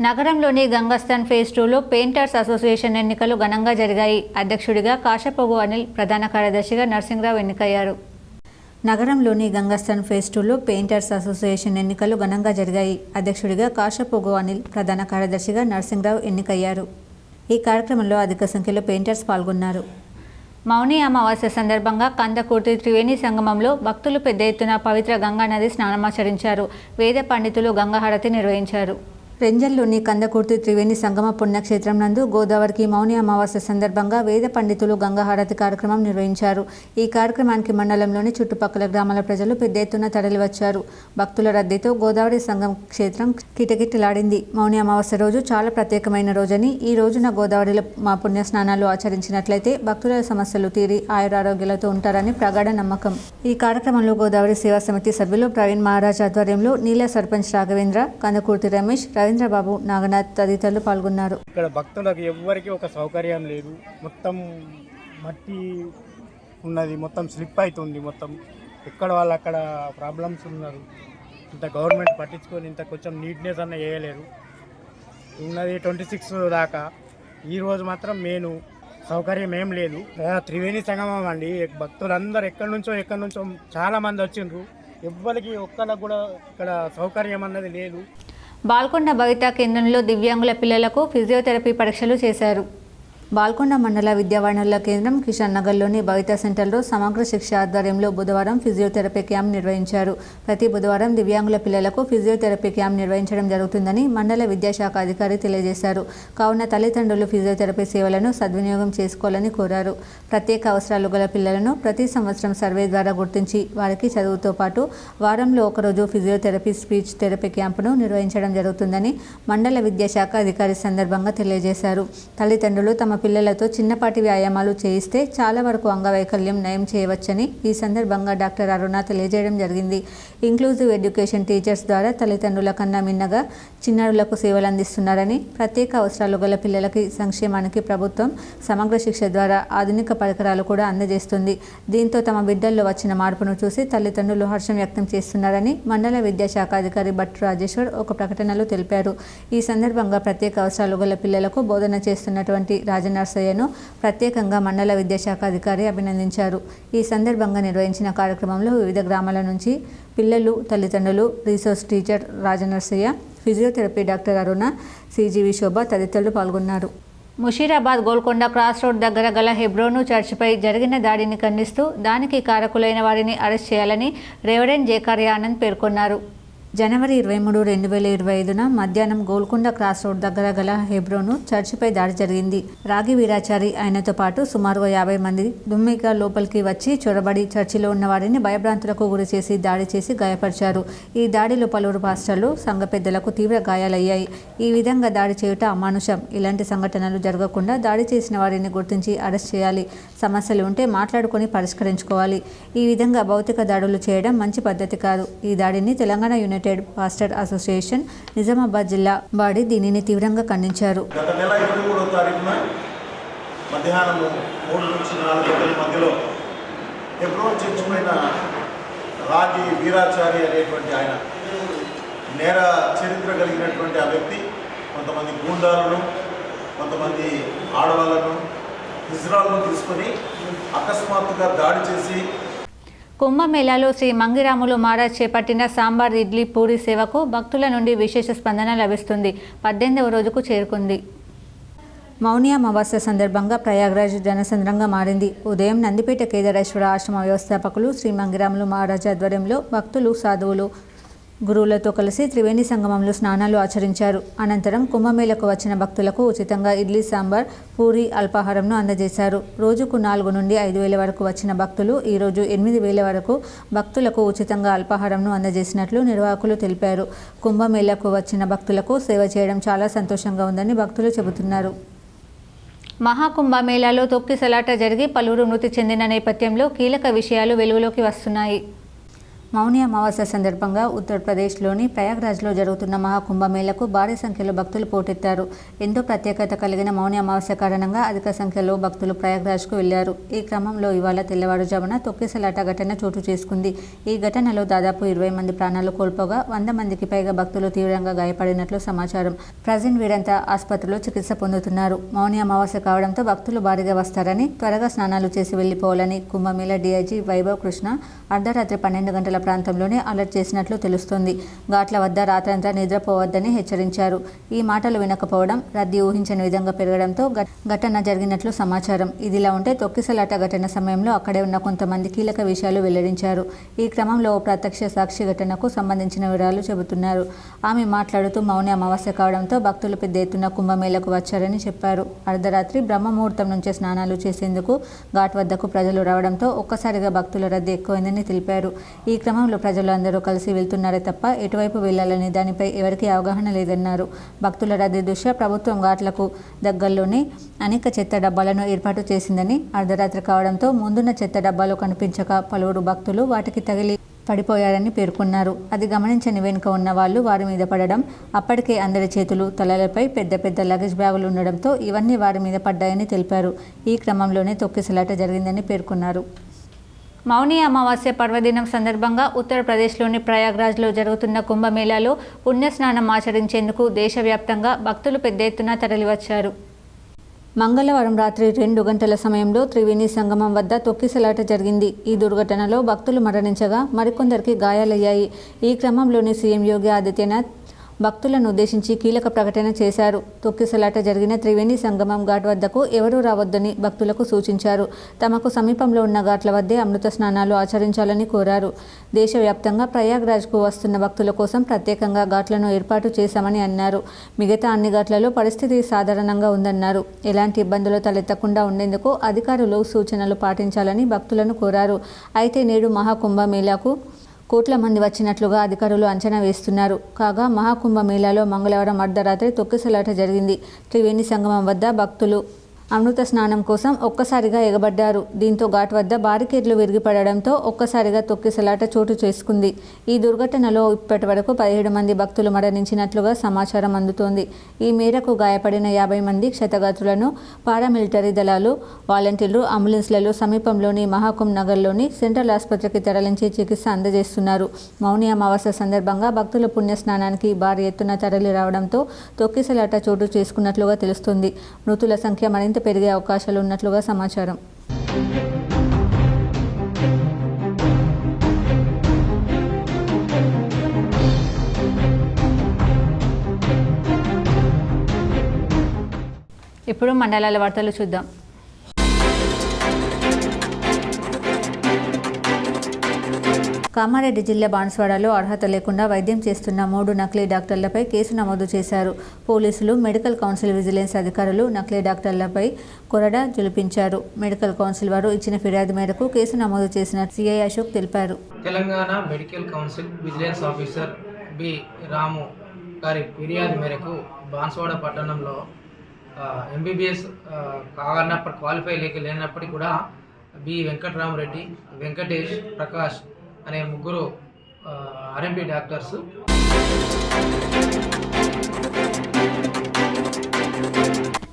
నగరంలోని గంగస్థాన్ ఫేజ్ 2లో పెయింటర్స్ అసోసియేషన్ ఎన్నికలు ఘనంగా జరిగాయి. అధ్యక్షుడిగా కాశపోగు అనిల్, ప్రధాన కార్యదర్శిగా నర్సింగ్రావు ఎన్నికయ్యారు. నగరంలోని గంగస్థాన్ ఫేజ్ 2లో పెయింటర్స్ అసోసియేషన్ ఎన్నికలు ఘనంగా జరిగాయి. అధ్యక్షుడిగా కాశపోగు అనిల్, ప్రధాన కార్యదర్శిగా నర్సింగ్రావు ఎన్నికయ్యారు. ఈ కార్యక్రమంలో అధిక సంఖ్యలో పెయింటర్స్ పాల్గొన్నారు. మౌని అమావాస్య సందర్భంగా కందకుర్తి త్రివేణి సంగమంలో భక్తులు పెద్ద ఎత్తున పవిత్ర గంగానది స్నానమాచరించారు. వేద పండితులు గంగాహారతి నిర్వహించారు. రెంజల్లోని కందకుర్తి త్రివేణి సంగమ పుణ్యక్షేత్రం నందు గోదావరికి మౌని అమావాస్య సందర్భంగా వేద పండితులు గంగాహారతి కార్యక్రమం నిర్వహించారు. ఈ కార్యక్రమానికి మండలంలోని చుట్టుపక్కల గ్రామాల ప్రజలు పెద్ద ఎత్తున తరలివచ్చారు. భక్తుల రద్దీతో గోదావరి సంగమ క్షేత్రం కిటకిటలాడింది. మౌని అమావాస్య రోజు చాలా ప్రత్యేకమైన రోజని, ఈ రోజున గోదావరిలో మా పుణ్య స్నానాలు ఆచరించినట్లయితే భక్తుల సమస్యలు తీరి ఆయురారోగ్యాలతో ఉంటారని ప్రగాఢ నమ్మకం. ఈ కార్యక్రమంలో గోదావరి సేవా సమితి సభ్యులు ప్రవీణ్ మహారాజ్ ఆధ్వర్యంలో నీల సర్పంచ్ రాఘవేంద్ర, కందకుర్తి రమేష్, రవీంద్రబాబు, నాగనాథ్ తదితరులు పాల్గొన్నారు. ఇక్కడ భక్తులకు ఎవ్వరికి ఒక సౌకర్యం లేదు. మొత్తం మట్టి ఉన్నది, మొత్తం స్లిప్ అవుతుంది. మొత్తం ఎక్కడ వాళ్ళు అక్కడ ప్రాబ్లమ్స్ ఉన్నారు. ఇంత గవర్నమెంట్ పట్టించుకొని ఇంత కొంచెం నీట్నెస్ అన్న వేయలేరు. ఉన్నది 26 దాకా. ఈరోజు మాత్రం మెయిన్ సౌకర్యం ఏం లేదు. త్రివేణి సంగమం అండి. భక్తులందరూ ఎక్కడి నుంచో చాలా మంది వచ్చిండ్రు. ఎవ్వరికి ఒక్కరికి కూడా ఇక్కడ సౌకర్యం అన్నది లేదు. బాల్కొండ భవిత కేంద్రంలో దివ్యాంగుల పిల్లలకు ఫిజియోథెరపీ పరీక్షలు చేశారు. బాల్కొండ మండల విద్యావనరుల కేంద్రం కిషన్ నగర్లోని భవిత సెంటర్లో సమగ్ర శిక్ష ఆధ్వర్యంలో బుధవారం ఫిజియోథెరపీ క్యాంప్ నిర్వహించారు. ప్రతి బుధవారం దివ్యాంగుల పిల్లలకు ఫిజియోథెరపీ క్యాంప్ నిర్వహించడం జరుగుతుందని మండల విద్యాశాఖ అధికారి తెలియజేశారు. కావున తల్లిదండ్రులు ఫిజియోథెరపీ సేవలను సద్వినియోగం చేసుకోవాలని కోరారు. ప్రత్యేక అవసరాలు గల పిల్లలను ప్రతి సంవత్సరం సర్వే ద్వారా గుర్తించి వారికి చదువుతో పాటు వారంలో ఒకరోజు ఫిజియోథెరపీ, స్పీచ్ థెరపీ క్యాంపును నిర్వహించడం జరుగుతుందని మండల విద్యాశాఖ అధికారి సందర్భంగా తెలియజేశారు. తల్లిదండ్రులు తమ పిల్లలతో చిన్నపాటి వ్యాయామాలు చేయిస్తే చాలా వరకు అంగవైకల్యం నయం చేయవచ్చని ఈ సందర్భంగా డాక్టర్ అరుణ తెలియజేయడం జరిగింది. ఇంక్లూజివ్ ఎడ్యుకేషన్ టీచర్స్ ద్వారా తల్లిదండ్రుల కన్నా మిన్నగా చిన్నారులకు సేవలు అందిస్తున్నారని, ప్రత్యేక అవసరాలు గల పిల్లలకి సంక్షేమానికి ప్రభుత్వం సమగ్ర శిక్ష ద్వారా ఆధునిక పరికరాలు కూడా అందజేస్తుంది. దీంతో తమ బిడ్డల్లో వచ్చిన మార్పును చూసి తల్లిదండ్రులు హర్షం వ్యక్తం చేస్తున్నారని మండల విద్యాశాఖ అధికారి భట్ రాజేశ్వర్ ఒక ప్రకటనలో తెలిపారు. ఈ సందర్భంగా ప్రత్యేక అవసరాలు గల పిల్లలకు బోధన చేస్తున్నటువంటి రాజన్న రాజనర్సయ్యను ప్రత్యేకంగా మండల విద్యాశాఖ అధికారి అభినందించారు. ఈ సందర్భంగా నిర్వహించిన కార్యక్రమంలో వివిధ గ్రామాల నుంచి పిల్లలు, తల్లిదండ్రులు, resource teacher Rajanarsaiah, physiotherapy doctor Aruna, సిజీవి శోభ తదితరులు పాల్గొన్నారు. ముషీరాబాద్ గోల్కొండ క్రాస్ రోడ్ దగ్గర గల హెబ్రోను చర్చిపై జరిగిన దాడిని ఖండిస్తూ దానికి కారకులైన వారిని అరెస్ట్ చేయాలని రెవరెండ్ జేకారియా ఆనంద్ పేర్కొన్నారు. జనవరి 23, 2025న మధ్యాహ్నం గోల్కొండ క్రాస్ రోడ్ దగ్గర గల హెబ్రోను చర్చిపై దాడి జరిగింది. రాగి వీరాచారి ఆయనతో పాటు సుమారుగా 50 మంది దుమ్మిగా లోపలికి వచ్చి చొరబడి చర్చిలో ఉన్న వారిని భయభ్రాంతులకు గురి చేసి దాడి చేసి గాయపరిచారు. ఈ దాడిలో పలువురు పాస్టర్లు, సంఘ పెద్దలకు తీవ్ర గాయాలయ్యాయి. ఈ విధంగా దాడి చేయుట అమానుషం. ఇలాంటి సంఘటనలు జరగకుండా దాడి చేసిన వారిని గుర్తించి అరెస్ట్ చేయాలి. సమస్యలు ఉంటే మాట్లాడుకొని పరిష్కరించుకోవాలి. ఈ విధంగా భౌతిక దాడులు చేయడం మంచి పద్ధతి కాదు. ఈ దాడిని Telangana United pastor association Nizamabad జిల్లా బాడీ దీనిని తీవ్రంగా ఖండించారు. గత నెల 23వ తారీఖున మధ్యాహ్నం 3 నుంచి 4 గంటల మధ్యలో హెబ్రోన్ చర్చ్ పైన రాగి వీరాచారి అనేటువంటి ఆయన నేర చరిత్ర కలిగినటువంటి ఆ వ్యక్తి కొంతమంది గూండాలను, కొంతమంది ఆడవాళ్లను, ఇజ్రాయెల్ను తీసుకొని అకస్మాత్తుగా దాడి చేసి కుంభమేళాలో శ్రీ మంగిరాములు మహారాజ్ చేపట్టిన సాంబార్, ఇడ్లీ, పూరి సేవకు భక్తుల నుండి విశేష స్పందన లభిస్తుంది. 18వ రోజుకు చేరుకుంది. మౌని అమావాస్య సందర్భంగా ప్రయాగ్రాజ్ జనసంద్రంగా మారింది. ఉదయం నందిపేట కేదారేశ్వర ఆశ్రమ వ్యవస్థాపకులు శ్రీ మంగిరాములు మహారాజ్ ఆధ్వర్యంలో భక్తులు, సాధువులు, గురువులతో కలిసి త్రివేణి సంగమంలో స్నానాలు ఆచరించారు. అనంతరం కుంభమేళకు వచ్చిన భక్తులకు ఉచితంగా ఇడ్లీ, సాంబార్, పూరి, అల్పాహారంను అందజేశారు. రోజుకు 4 నుండి 5,000 వరకు వచ్చిన భక్తులు ఈరోజు 8,000 వరకు భక్తులకు ఉచితంగా అల్పాహారంను అందజేసినట్లు నిర్వాహకులు తెలిపారు. కుంభమేళకు వచ్చిన భక్తులకు సేవ చేయడం చాలా సంతోషంగా ఉందని భక్తులు చెబుతున్నారు. మహాకుంభమేళాలో తొక్కిసలాట జరిగి పలువురు మృతి చెందిన నేపథ్యంలో కీలక విషయాలు వెలుగులోకి వస్తున్నాయి. మౌని అమావాస్య సందర్భంగా ఉత్తరప్రదేశ్లోని ప్రయాగ్రాజ్లో జరుగుతున్న మహాకుంభమేళకు భారీ సంఖ్యలో భక్తులు పోటెత్తారు. ఎంతో ప్రత్యేకత కలిగిన మౌని అమావాస్య కారణంగా అధిక సంఖ్యలో భక్తులు ప్రయాగ్రాజ్కు వెళ్లారు. ఈ క్రమంలో ఇవాళ తెల్లవారుజామున తొక్కిసలాట ఘటన చోటు చేసుకుంది. ఈ ఘటనలో దాదాపు 20 మంది ప్రాణాలు కోల్పోగా 100 మందికి పైగా భక్తులు తీవ్రంగా గాయపడినట్లు సమాచారం. ప్రజెంట్ వీరంతా ఆసుపత్రిలో చికిత్స పొందుతున్నారు. మౌని అమావాస్య కావడంతో భక్తులు భారీగా వస్తారని, త్వరగా స్నానాలు చేసి వెళ్లిపోవాలని కుంభమేళ డీఐజీ వైభవ్ కృష్ణ అర్ధరాత్రి 12 గంటల ప్రాంతంలోనే అలర్ట్ చేసినట్లు తెలుస్తోంది. ఘాట్ల వద్ద రాత్రంతా నిద్రపోవద్దని హెచ్చరించారు. ఈ మాటలు వినకపోవడం, రద్దీ ఊహించని విధంగా పెరగడంతో ఘటన జరిగినట్లు సమాచారం. ఇదిలా ఉంటే తొక్కిసలాట ఘటన సమయంలో అక్కడే ఉన్న కొంతమంది కీలక విషయాలు వెల్లడించారు. ఈ క్రమంలో ఓ ప్రత్యక్ష సాక్షి ఘటనకు సంబంధించిన వివరాలు చెబుతున్నారు. ఆమె మాట్లాడుతూ మౌని అమావాస్య కావడంతో భక్తులు పెద్ద ఎత్తున కుంభమేళకు వచ్చారని చెప్పారు. అర్ధరాత్రి బ్రహ్మముహూర్తం నుంచే స్నానాలు చేసేందుకు ఘాట్ వద్దకు ప్రజలు రావడంతో ఒక్కసారిగా భక్తుల రద్దీ ఎక్కువైందని తెలిపారు. ఈ క్రమంలో ప్రజలు అందరూ కలిసి వెళ్తున్నారే తప్ప ఎటువైపు వెళ్లాలనే దానిపై ఎవరికీ అవగాహన లేదన్నారు. భక్తుల రద్దీ దృష్ట్యా ప్రభుత్వం ఘాట్లకు దగ్గరలోనే అనేక చెత్త డబ్బాలను ఏర్పాటు చేసిందని, అర్ధరాత్రి కావడంతో ముందున్న చెత్త డబ్బాలు కనిపించక పలువురు భక్తులు వాటికి తగిలి పడిపోయారని పేర్కొన్నారు. అది గమనించని వెనుక ఉన్న వాళ్ళు వారి మీద పడడం, అప్పటికే అందరి చేతులు, తలలపై పెద్ద పెద్ద లగేజ్ బ్యాగులు ఉండడంతో ఇవన్నీ వారి మీద పడ్డాయని తెలిపారు. ఈ క్రమంలోనే తొక్కిసలాట జరిగిందని పేర్కొన్నారు. మౌని అమావాస్య పర్వదినం సందర్భంగా ఉత్తరప్రదేశ్లోని ప్రయాగ్రాజ్లో జరుగుతున్న కుంభమేళాలో పుణ్యస్నానం ఆచరించేందుకు దేశవ్యాప్తంగా భక్తులు పెద్ద ఎత్తున తరలివచ్చారు. మంగళవారం రాత్రి 2 గంటల సమయంలో త్రివేణి సంగమం వద్ద తొక్కిసలాట జరిగింది. ఈ దుర్ఘటనలో భక్తులు మరణించగా మరికొందరికి గాయాలయ్యాయి. ఈ క్రమంలోని సీఎం యోగి ఆదిత్యనాథ్ భక్తులను ఉద్దేశించి కీలక ప్రకటన చేశారు. తొక్కిసలాట జరిగిన త్రివేణి సంగమం ఘాట్ వద్దకు ఎవరూ రావద్దని భక్తులకు సూచించారు. తమకు సమీపంలో ఉన్న ఘాట్ల వద్దే అమృత స్నానాలు ఆచరించాలని కోరారు. దేశవ్యాప్తంగా ప్రయాగ్రాజ్కు వస్తున్న భక్తుల కోసం ప్రత్యేకంగా ఘాట్లను ఏర్పాటు చేశామని అన్నారు. మిగతా అన్ని ఘాట్లలో పరిస్థితి సాధారణంగా ఉందన్నారు. ఎలాంటి ఇబ్బందులు తలెత్తకుండా ఉండేందుకు అధికారులు సూచనలు పాటించాలని భక్తులను కోరారు. అయితే నేడు మహాకుంభమేళాకు కోట్ల మంది వచ్చినట్లుగా అధికారులు అంచనా వేస్తున్నారు. కాగా మహాకుంభమేళాలో మంగళవారం అర్ధరాత్రి తొక్కిసలాట జరిగింది. త్రివేణి సంగమం వద్ద భక్తులు అమృత స్నానం కోసం ఒక్కసారిగా ఎగబడ్డారు. దీంతో ఘాట్ వద్ద బారికేడ్లు విరిగిపడడంతో ఒక్కసారిగా తొక్కిసలాట చోటు చేసుకుంది. ఈ దుర్ఘటనలో ఇప్పటి వరకు 17 మంది భక్తులు మరణించినట్లుగా సమాచారం అందుతోంది. ఈ మేరకు గాయపడిన 50 మంది క్షతగాత్రులను పారామిలిటరీ దళాలు, వాలంటీర్లు, అంబులెన్స్లలో సమీపంలోని మహాకుంభ్ నగర్లోని సెంట్రల్ ఆసుపత్రికి తరలించి చికిత్స అందజేస్తున్నారు. మౌని అమావాస్య సందర్భంగా భక్తుల పుణ్యస్నానానికి భారీ ఎత్తున తరలి రావడంతో తొక్కిసలాట చోటు చేసుకున్నట్లుగా తెలుస్తుంది. మృతుల సంఖ్య మరింత రేటు పెరిగే అవకాశాలు ఉన్నట్లుగా సమాచారం. ఇప్పుడు మండలాల వార్తలు చూద్దాం. కామారెడ్డి జిల్లా బాన్స్వాడలో అర్హత లేకుండా వైద్యం చేస్తున్న 3 నకిలీ డాక్టర్లపై కేసు నమోదు చేశారు. పోలీసులు, మెడికల్ కౌన్సిల్, విజిలెన్స్ అధికారులు నకిలీ డాక్టర్లపై కొరడా జులిపించారు. మెడికల్ కౌన్సిల్ వారు ఇచ్చిన ఫిర్యాదు మేరకు కేసు నమోదు చేసిన సిఐ అశోక్ తెలిపారు. Telangana medical council vigilance officer B Ramu గారి ఫిర్యాదు మేరకు బాన్స్వాడ పట్టణంలో ఎంబీబీఎస్ కావాలన్నప్పుడు క్వాలిఫై లేనప్పటికీ కూడా బి వెంకటరామరెడ్డి, వెంకటేష్, ప్రకాష్ అనే 3 ఆర్ఎంపీ డాక్టర్స్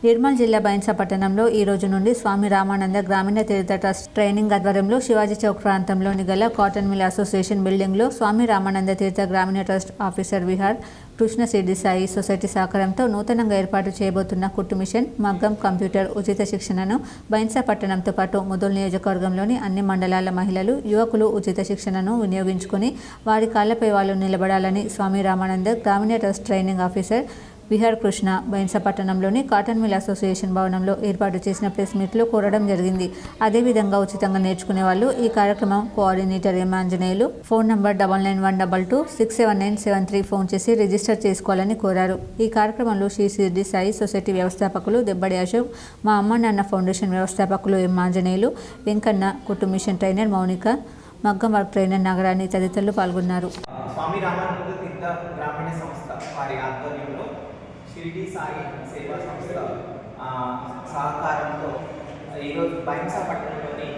నిర్మల్ జిల్లా బైన్సా పట్టణంలో ఈ రోజు నుండి స్వామి రామానంద గ్రామీణ తీర్థ ట్రస్ట్ ట్రైనింగ్ ఆధ్వర్యంలో శివాజీ చౌక్ ప్రాంతంలోని గల కాటన్ మిల్ అసోసియేషన్ బిల్డింగ్లో స్వామి రామానంద తీర్థ గ్రామీణ ట్రస్ట్ ఆఫీసర్ విహార్ కృష్ణ సిద్ధి సాయి సొసైటీ సహకారంతో నూతనంగా ఏర్పాటు చేయబోతున్న కుట్టు మిషన్, మగ్గం, కంప్యూటర్ ఉచిత శిక్షణను బైన్సా పట్టణంతో పాటు ముదోల్ నియోజకవర్గంలోని అన్ని మండలాల మహిళలు, యువకులు ఉచిత శిక్షణను వినియోగించుకుని వారి కాళ్లపై వాళ్ళు నిలబడాలని స్వామి రామానంద గ్రామీణ trust training officer Vihar Krishna Bhainsa పట్టణంలోని కాటన్ మిల్ అసోసియేషన్ భవనంలో ఏర్పాటు చేసిన ప్రెస్ మీట్లో కోరడం జరిగింది. అదేవిధంగా ఉచితంగా నేర్చుకునే వాళ్ళు ఈ కార్యక్రమం కోఆర్డినేటర్ ఎం ఆంజనేయులు ఫోన్ నంబర్ 9912267973 ఫోన్ చేసి రిజిస్టర్ చేసుకోవాలని కోరారు. ఈ కార్యక్రమంలో శ్రీ సిద్ధి సాయి సొసైటీ వ్యవస్థాపకులు దెబ్బడి అశోక్, మా అమ్మ నాన్న ఫౌండేషన్ వ్యవస్థాపకులు ఎం ఆంజనేయులు, వెంకన్న, కుట్టు మిషన్ ట్రైనర్ మౌనిక, మగ్గం వర్క్ ట్రైనర్ నగరాన్ని తదితరులు పాల్గొన్నారు. స్వామి రామానంద తీర్థ గ్రామీణ సంస్థ వారి ఆధ్వర్యంలో షిరిడి సాయి సేవా సంస్థ సహకారంతో ఈరోజు బైన్సా పట్టణంలోని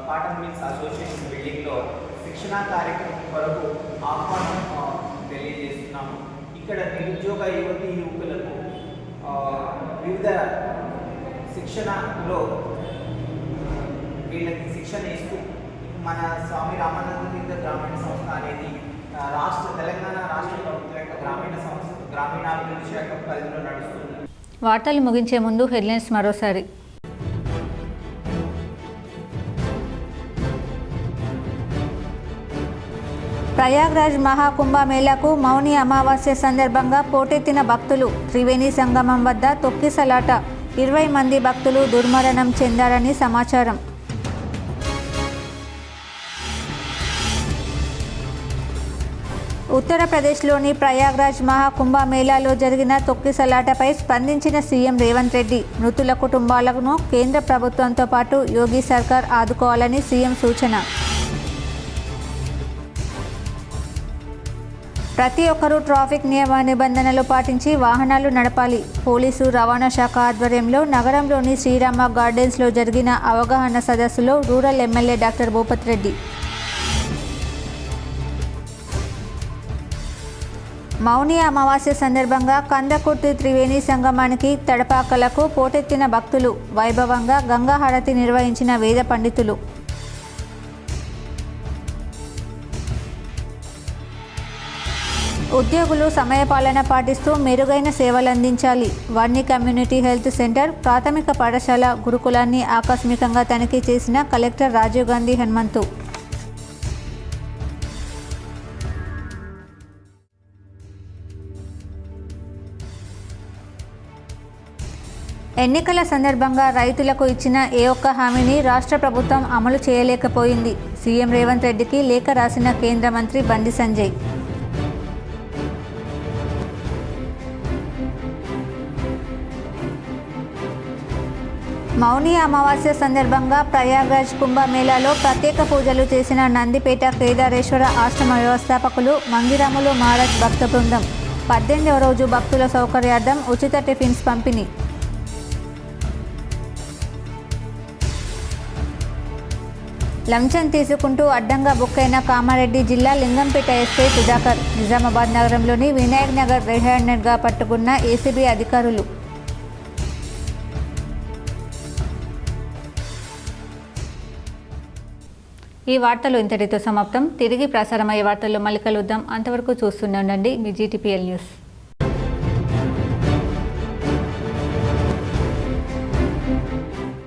కాటన్ మిల్స్ అసోసియేషన్ బిల్డింగ్లో శిక్షణా కార్యక్రమం కొరకు ఆహ్వానం తెలియజేస్తున్నాము. ఇక్కడ నిరుద్యోగ యువతి యువకులకు వివిధ శిక్షణలో వీళ్ళకి శిక్షణ ఇస్తూ మన స్వామి రామానంద తీర్థ గ్రామీణ సంస్థ అనేది తెలంగాణ రాష్ట్ర ప్రభుత్వం యొక్క గ్రామీణాభివృద్ధి శాఖ పరిధిలో నడుస్తుంది. వార్తలు ముగించే ముందు హెడ్లైన్స్ మరోసారి. ప్రయాగ్రాజ్ మహాకుంభమేళాకు మౌని అమావాస్య సందర్భంగా పోటెత్తిన భక్తులు. త్రివేణి సంగమం వద్ద తొక్కిసలాట, 20 మంది భక్తులు దుర్మరణం చెందారని సమాచారం. ఉత్తరప్రదేశ్లోని ప్రయాగ్రాజ్ మహాకుంభమేళాలో జరిగిన తొక్కిసలాటపై స్పందించిన సీఎం రేవంత్ రెడ్డి. మృతుల కుటుంబాలను కేంద్ర ప్రభుత్వంతో పాటు యోగి సర్కార్ ఆదుకోవాలని సీఎం సూచన. ప్రతి ఒక్కరూ ట్రాఫిక్ నియమ నిబంధనలు పాటించి వాహనాలు నడపాలి. పోలీసు రవాణా శాఖ ఆధ్వర్యంలో నగరంలోని శ్రీరామ గార్డెన్స్లో జరిగిన అవగాహన సదస్సులో rural MLA doctor Bhupath Reddy. Mauni Amavasya సందర్భంగా కందకుర్తి త్రివేణి సంగమానికి తడపాకలకు పోటెత్తిన భక్తులు. వైభవంగా గంగా హారతి నిర్వహించిన వేద పండితులు. ఉద్యోగులు సమయపాలన పాటిస్తూ మెరుగైన సేవలందించాలి. వర్ణి కమ్యూనిటీ హెల్త్ సెంటర్, ప్రాథమిక పాఠశాల, గురుకులాన్ని ఆకస్మికంగా తనిఖీ చేసిన కలెక్టర్ రాజీవ్ గాంధీ హనుమంతు. ఎన్నికల సందర్భంగా రైతులకు ఇచ్చిన ఏ ఒక్క హామీని రాష్ట్ర ప్రభుత్వం అమలు చేయలేకపోయింది. సీఎం రేవంత్ రెడ్డికి లేఖ రాసిన కేంద్ర మంత్రి బండి సంజయ్. మౌని అమావాస్య సందర్భంగా ప్రయాగ్రాజ్ కుంభమేళాలో ప్రత్యేక పూజలు చేసిన నందిపేట కేదారేశ్వర ఆశ్రమ వ్యవస్థాపకులు మంగిరాములు మహారాజ్ భక్త బృందం. 18వ రోజు భక్తుల సౌకర్యార్థం ఉచిత టిఫిన్స్ పంపిణీ. లంచం తీసుకుంటూ అడ్డంగా బుక్కైన కామారెడ్డి జిల్లా లింగంపేట ఎస్ఐ సుధాకర్. నిజామాబాద్ నగరంలోని వినాయక్ నగర్ రెడ్ హ్యాండెడ్గా పట్టుకున్న ఏసీబీ అధికారులు. ఈ వార్తలు ఇంతటితో సమాప్తం. తిరిగి ప్రసారమయ్యే వార్తల్లో మళ్ళీ కలుద్దాం. అంతవరకు చూస్తూనే ఉండండి మీ జీటీపీఎల్ న్యూస్.